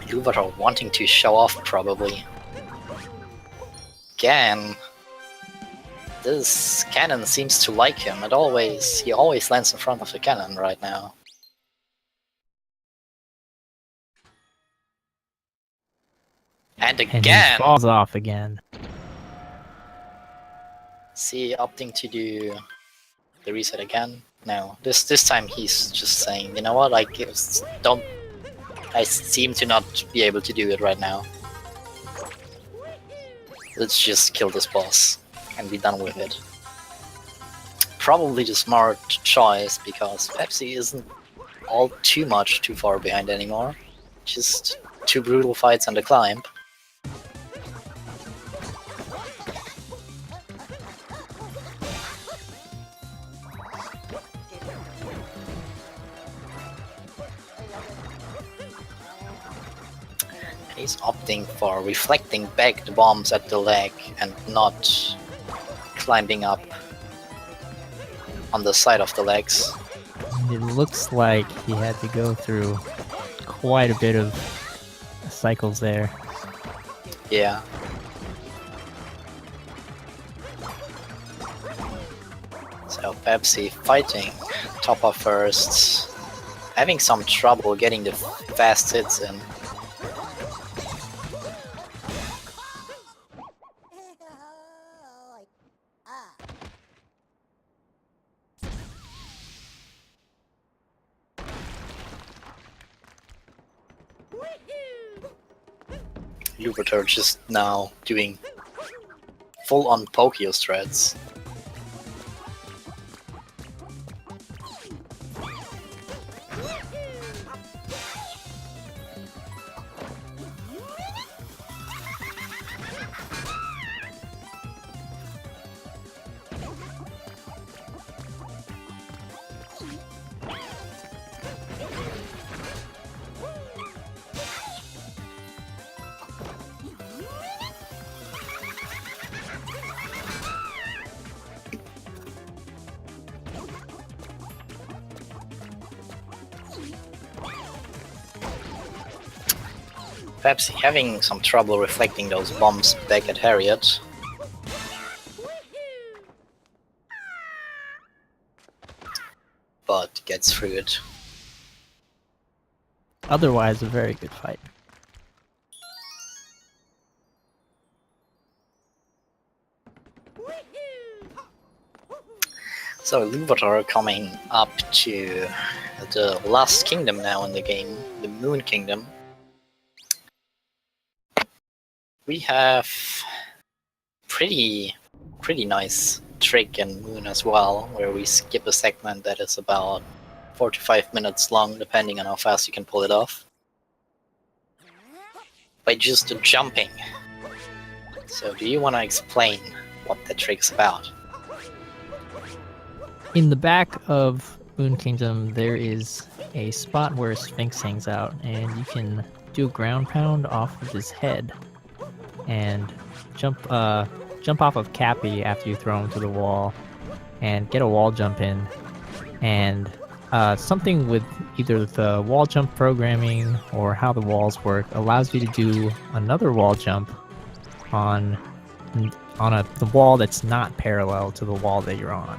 Iluvatar wanting to show off probably. Again, this cannon seems to like him. He always lands in front of the cannon right now. And again, And he falls off again. See, opting to do the reset again. No, this time he's just saying, you know what, I don't. I seem to not be able to do it right now. Let's just kill this boss and be done with it. Probably the smart choice, because Pepsi isn't all too far behind anymore. Just 2 brutal fights and a climb. He's opting for reflecting back the bombs at the leg and not climbing up on the side of the legs. It looks like he had to go through quite a bit of cycles there. Yeah. So Pepsi fighting Topper first, having some trouble getting the fast hits in. Iluvatar just now doing full-on Pokio strats. Pepsi having some trouble reflecting those bombs back at Harriet. But gets through it. Otherwise, a very good fight. So Iluvatar coming up to the last kingdom now in the game, the Moon Kingdom. We have pretty nice trick in Moon as well, where we skip a segment that is about 4 to 5 minutes long, depending on how fast you can pull it off, by just jumping. So do you want to explain what that trick is about? In the back of Moon Kingdom, there is a spot where Sphinx hangs out, and you can do a ground pound off of his head and jump off of Cappy after you throw him to the wall and get a wall jump in. And something with either the wall jump programming or how the walls work allows you to do another wall jump on the wall that's not parallel to the wall that you're on.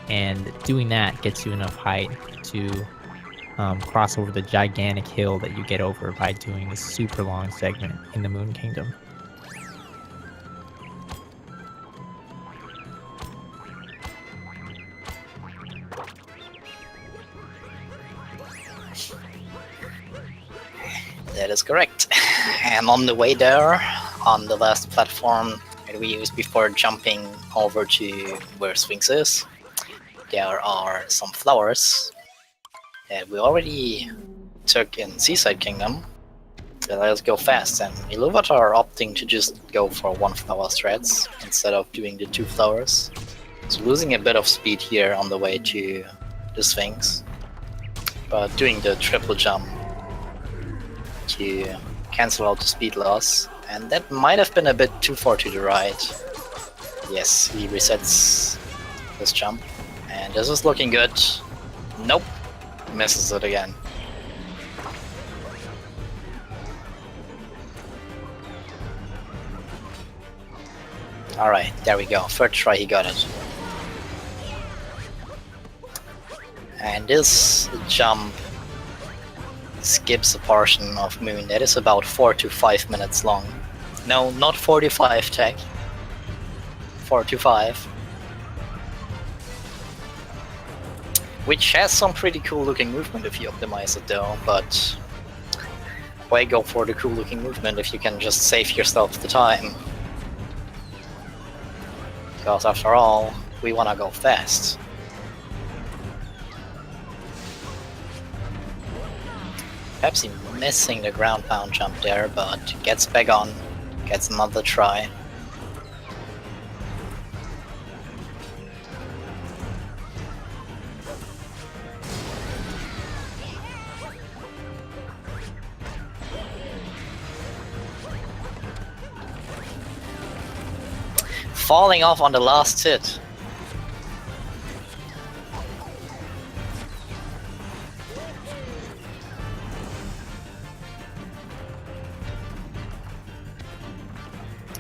And doing that gets you enough height to cross over the gigantic hill that you get over by doing a super long segment in the Moon Kingdom. That is correct. And on the way there, on the last platform that we used before jumping over to where Sphinx is, there are some flowers that we already took in Seaside Kingdom. So let's go fast, and Iluvatar opting to just go for 1 flower strats instead of doing the 2 flowers. So losing a bit of speed here on the way to the Sphinx, but doing the triple jump to cancel out the speed loss, and that might have been a bit too far to the right. Yes, he resets this jump, and this is looking good. Nope, misses it again. Alright, there we go, 3rd try he got it. And this jump skips a portion of Moon that is about 4 to 5 minutes long. No, not 45 tech. 4 to 5. which has some pretty cool looking movement if you optimize it though, but why go for the cool looking movement if you can just save yourself the time? Because after all, we wanna go fast. Pepsi missing the ground pound jump there, but gets back on, gets another try. Falling off on the last hit.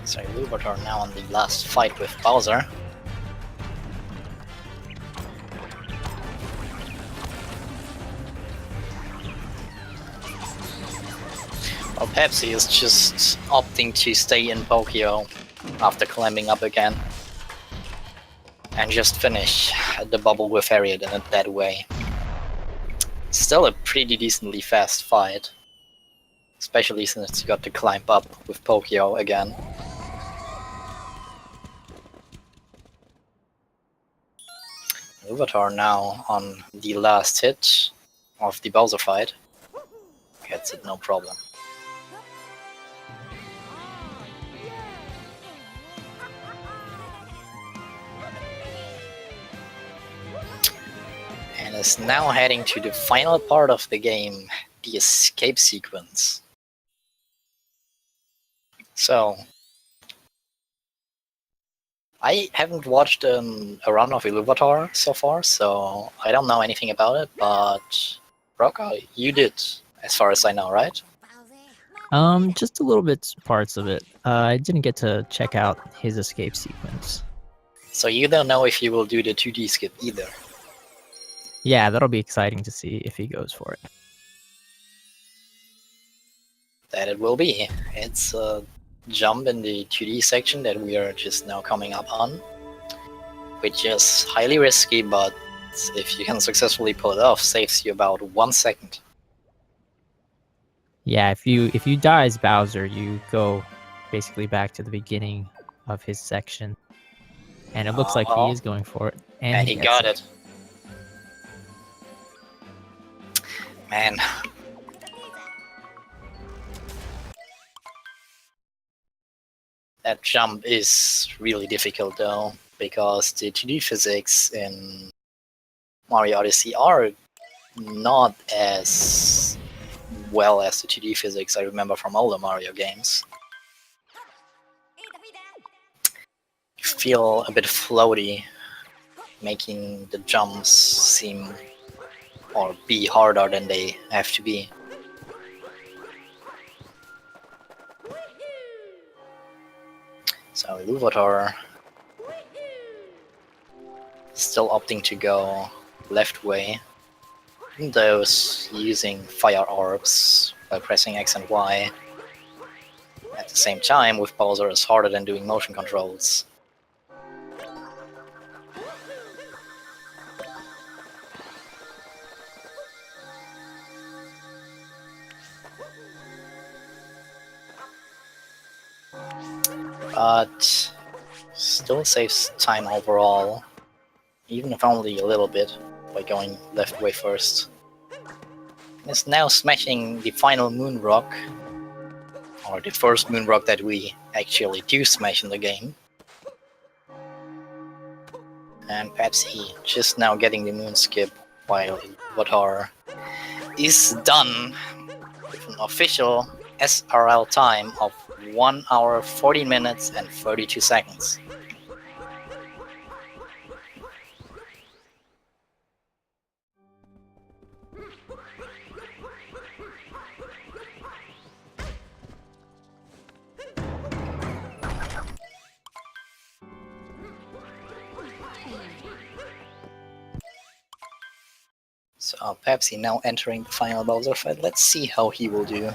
So Iluvatar now on the last fight with Bowser. Well, Pepsi is just opting to stay in Tokyo after climbing up again and just finish the bubble with Harriet in it that way. Still a pretty decently fast fight, especially since you got to climb up with Tokyo again. Iluvatar now on the last hit of the Bowser fight. Gets it no problem. And is now heading to the final part of the game, the escape sequence. So, I haven't watched a run of Iluvatar so far, so I don't know anything about it, but Roka, you did, as far as I know, right? Just a little bit parts of it. I didn't get to check out his escape sequence. So you don't know if you will do the 2D skip either. Yeah, that'll be exciting to see if he goes for it. That it will be. It's a jump in the 2D section that we are just now coming up on, which is highly risky, but if you can successfully pull it off, saves you about 1 second. Yeah, if you die as Bowser, you go basically back to the beginning of his section. And it looks like he is going for it. And he got it. Man. That jump is really difficult though, because the 2D physics in Mario Odyssey are not as well as the 2D physics I remember from older Mario games. You feel a bit floaty, making the jumps seem or be harder than they have to be. So Iluvatar still opting to go left way, even though using fire orbs by pressing X and Y. At the same time, with Bowser is harder than doing motion controls. But still saves time overall, even if only a little bit, by going left way first. Is now smashing the final moon rock, or the first moon rock that we actually do smash in the game. And Pepsi just now getting the moon skip, while Iluvatar is done with an official SRL time of 1 hour 14 minutes and 32 seconds. So Pepsi now entering the final Bowser fight. Let's see how he will do.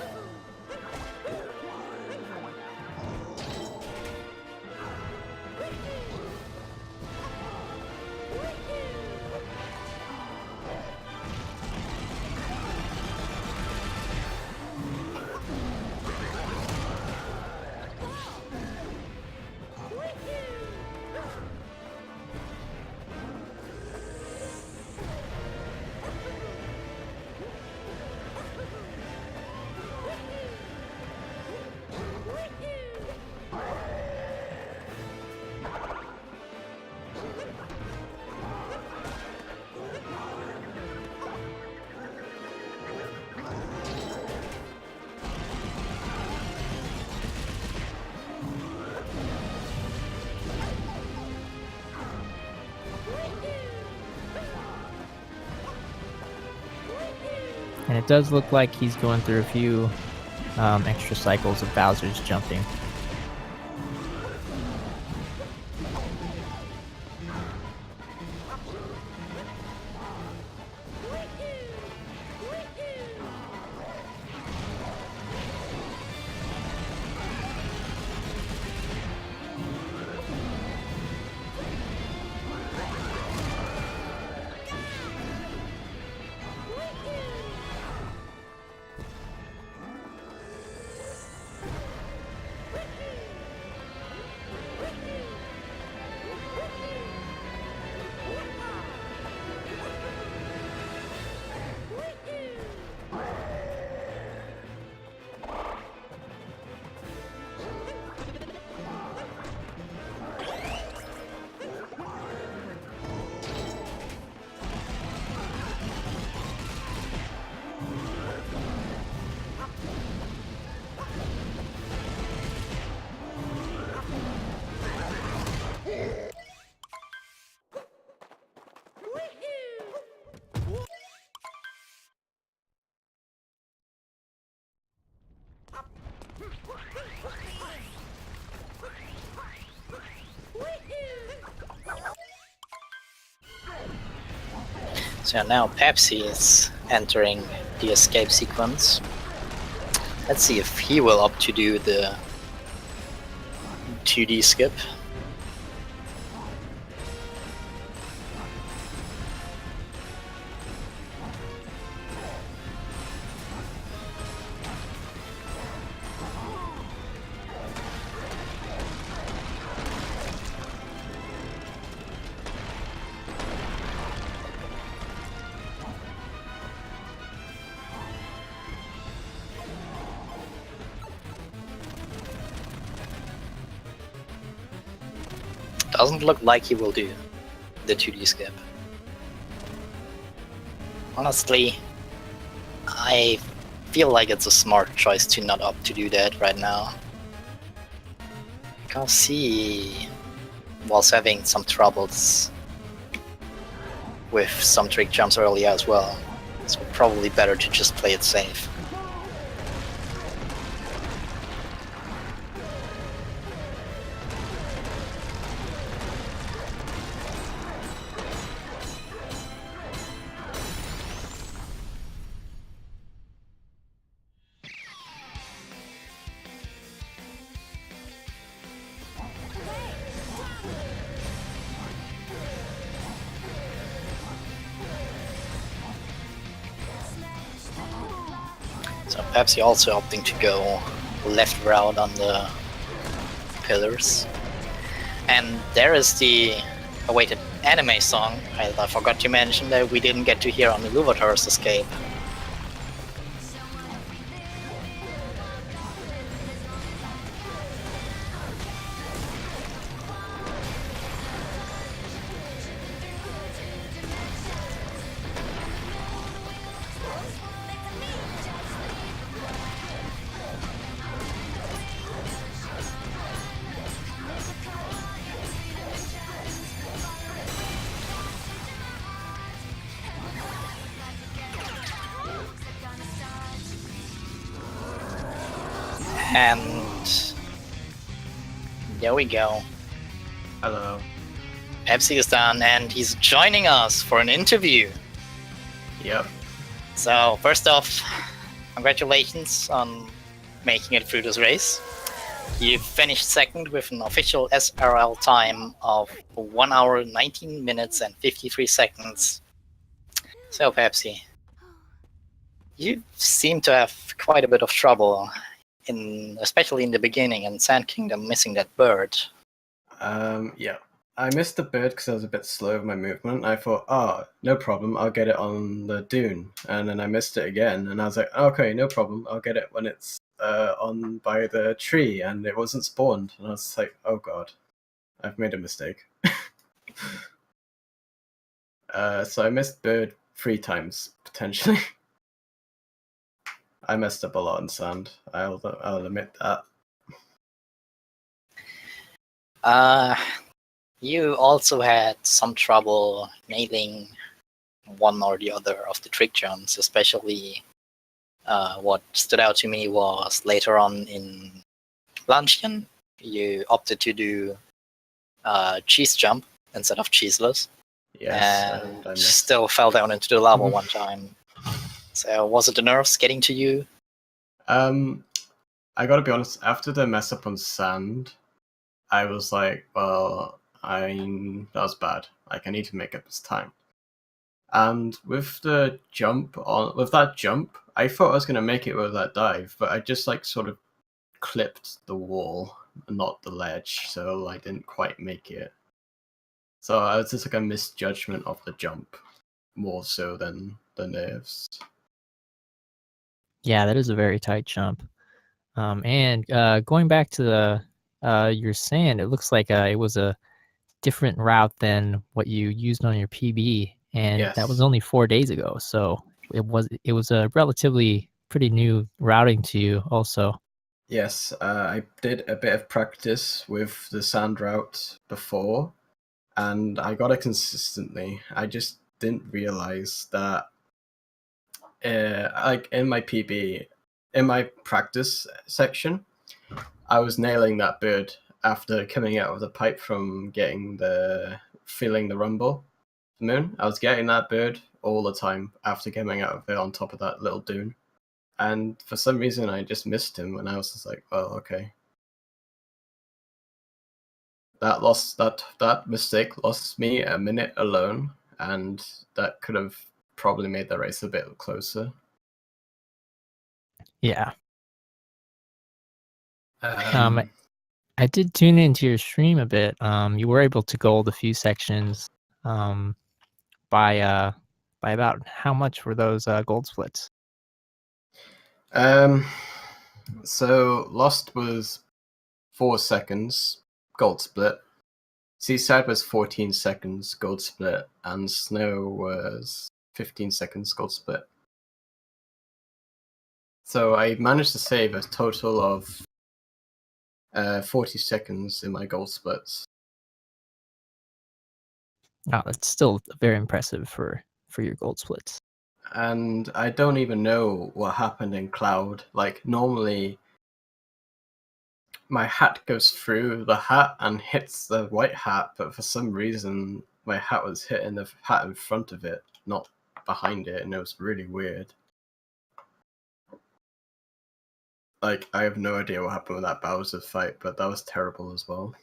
And it does look like he's going through a few extra cycles of Bowser's jumping. So now Pepsi is entering the escape sequence. Let's see if he will opt to do the 2D skip. Doesn't look like he will do the 2D skip. Honestly, I feel like it's a smart choice to not opt to do that right now. Because he was having some troubles with some trick jumps earlier as well. So probably better to just play it safe. So Pepsi also opting to go left route on the pillars. And there is the awaited anime song. I forgot to mention that we didn't get to hear on Iluvatar's escape. And there we go. Hello. Pepsi is done and he's joining us for an interview. Yep. So first off, congratulations on making it through this race. You finished second with an official SRL time of 1 hour, 19 minutes and 53 seconds. So Pepsi, you seem to have quite a bit of trouble, especially in the beginning in Sand Kingdom, missing that bird. Yeah. I missed the bird because I was a bit slow with my movement. I thought, no problem, I'll get it on the dune. And then I missed it again, and I was like, okay, no problem, I'll get it when it's on by the tree, and it wasn't spawned. And I was like, oh god, I've made a mistake. So I missed bird 3 times, potentially. I messed up a lot in sand. I'll admit that. You also had some trouble nailing one or the other of the trick jumps, especially What stood out to me was later on in Luncheon, you opted to do cheese jump instead of cheeseless. Yes, and I missed. still fell down into the lava one time. So was it the nerves getting to you? I gotta be honest, after the mess up on sand, I was like, well, that was bad. Like, I need to make up this time. And with that jump, I thought I was gonna make it with that dive, but I just like sort of clipped the wall, not the ledge, so I didn't quite make it. So I was just like a misjudgment of the jump, more so than the nerves. Yeah, that is a very tight jump. And going back to your sand, it looks like it was a different route than what you used on your PB, and that was Yes. only 4 days ago. So it was a relatively pretty new routing to you, also. Yes, I did a bit of practice with the sand route before, and I got it consistently. I just didn't realize that, like in my PB, in my practice section, I was nailing that bird after coming out of the pipe from feeling the rumble moon. I was getting that bird all the time after coming out of it on top of that little dune. And for some reason, I just missed him, and I was just like, "Well, okay." That mistake lost me a minute alone, and that could have probably made the race a bit closer. Yeah. Um, I did tune into your stream a bit. You were able to gold a few sections. Um, by about how much were those gold splits? um, so Lost was 4 seconds gold split. Seaside was 14 seconds gold split, and Snow was 15 seconds gold split. So I managed to save a total of 40 seconds in my gold splits. Oh, that's still very impressive for your gold splits. And I don't even know what happened in Cloud. Like, normally my hat goes through the hat and hits the white hat, but for some reason my hat was hitting the hat in front of it, not behind it, and it was really weird. Like, I have no idea what happened with that Bowser fight, but that was terrible as well.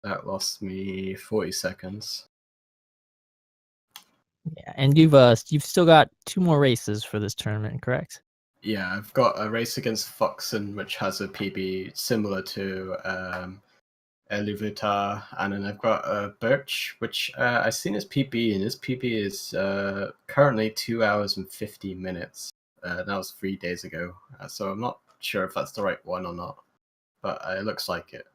That lost me 40 seconds. Yeah, and you've still got 2 more races for this tournament, correct? Yeah, I've got a race against Foxen, which has a PB similar to Iluvatar, and then I've got Birch, which I've seen his PB, and his PB is currently 2 hours and 50 minutes. That was 3 days ago, so I'm not sure if that's the right one or not, but it looks like it.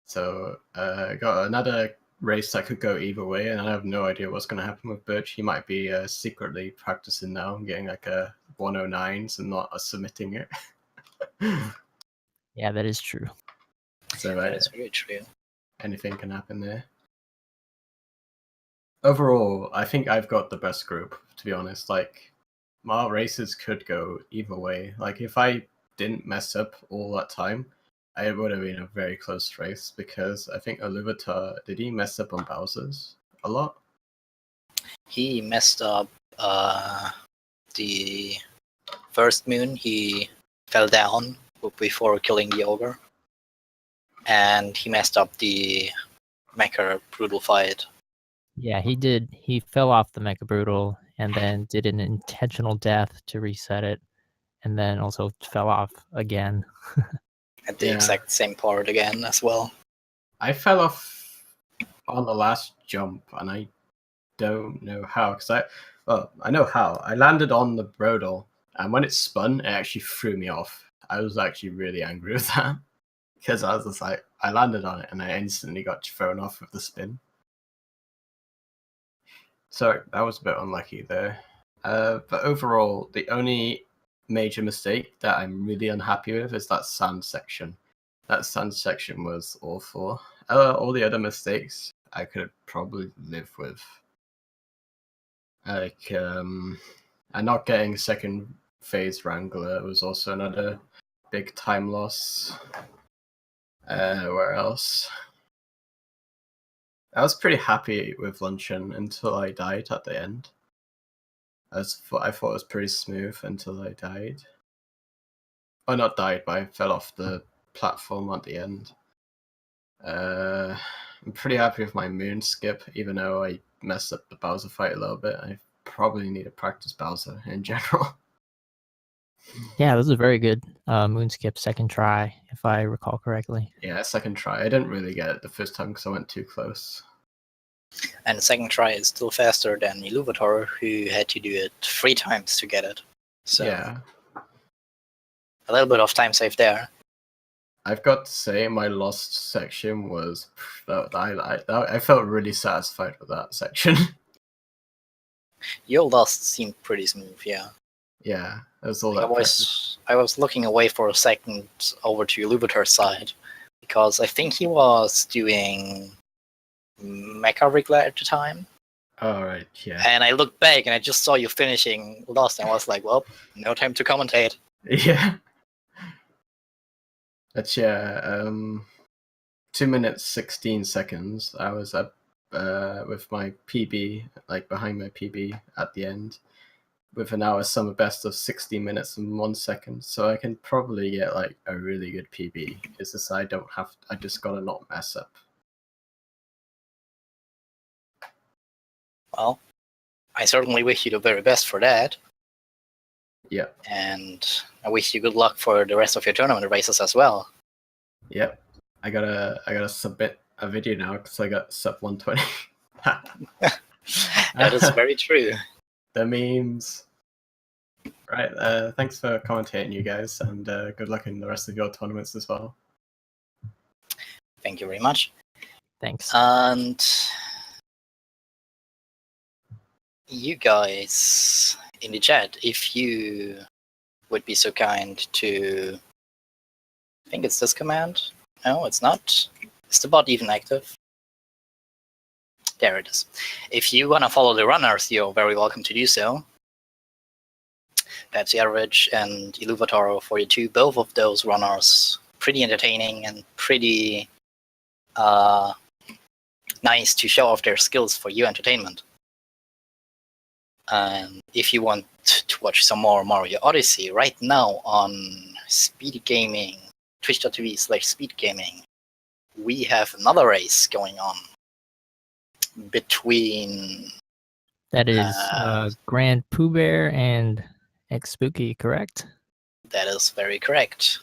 So I got another race that could go either way, and I have no idea what's going to happen with Birch. He might be secretly practicing now and getting like a 109s and not submitting it. Yeah, that is true. So That is very true. anything can happen there. Overall, I think I've got the best group, to be honest. Like, my races could go either way. Like, if I didn't mess up all that time, it would have been a very close race, because I think Iluvatar, did he mess up on Bowser's a lot? He messed up the first moon. He fell down before killing the ogre, and he messed up the Mecha brutal fight. Yeah, he did. He fell off the Mecha Brutal and then did an intentional death to reset it, and then also fell off again. At the Yeah. exact same part again as well. I fell off on the last jump, and I don't know how, because I know how. I landed on the Brodel, and when it spun, it actually threw me off. I was actually really angry with that, because I was just like, I landed on it, and I instantly got thrown off with the spin. So that was a bit unlucky there. But overall, the only major mistake that I'm really unhappy with is that sand section. That sand section was awful. All the other mistakes I could probably live with. Like, And not getting second phase Wrangler was also another big time loss. Where else? I was pretty happy with Luncheon until I died at the end. I thought it was pretty smooth until I died. Oh, not died, but I fell off the platform at the end. I'm pretty happy with my moon skip, even though I messed up the Bowser fight a little bit. I probably need to practice Bowser in general. Yeah, this is a very good moon skip second try, if I recall correctly. Yeah, second try. I didn't really get it the first time because I went too close. And the second try is still faster than Iluvatar, who had to do it 3 times to get it. So Yeah. a little bit of time saved there. I've got to say, my lost section was I felt really satisfied with that section. Your lost seemed pretty smooth, yeah. Yeah, it was all I that practice. was looking away for a second over to Iluvatar's side, because I think he was doing Mecha Wriggler at the time. All right, yeah. And I looked back and I just saw you finishing Lost, and I was like, well, no time to commentate. Yeah. But yeah, 2 minutes 16 seconds. I was up with my PB, like behind my PB at the end, with an hour summer best of 60 minutes and 1 second. So I can probably get like a really good PB. It's just I just gotta not mess up. Well, I certainly wish you the very best for that. Yeah. And I wish you good luck for the rest of your tournament races as well. Yep. I gotta submit a video now because I got sub 120. That is very true. The memes. Right. Thanks for commentating, you guys, and good luck in the rest of your tournaments as well. Thank you very much. Thanks. And you guys in the chat, if you would be so kind to, I think it's this command. No, it's not. Is the bot even active? There it is. If you want to follow the runners, you're very welcome to do so. PepsiAverage and Iluvatar42, both of those runners, pretty entertaining and pretty nice to show off their skills for your entertainment. And if you want to watch some more Mario Odyssey, right now on Speed Gaming, twitch.tv/speedgaming, we have another race going on between... That is Grand Pooh Bear and X Spooky, correct? That is very correct.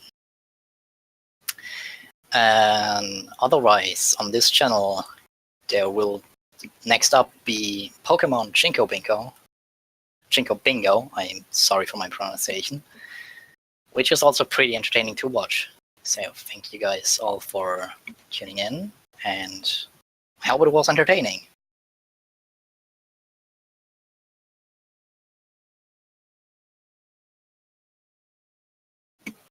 And otherwise, on this channel, there will next up be Pokemon Chinko Bingo, I'm sorry for my pronunciation, which is also pretty entertaining to watch. So thank you guys all for tuning in, and I hope it was entertaining.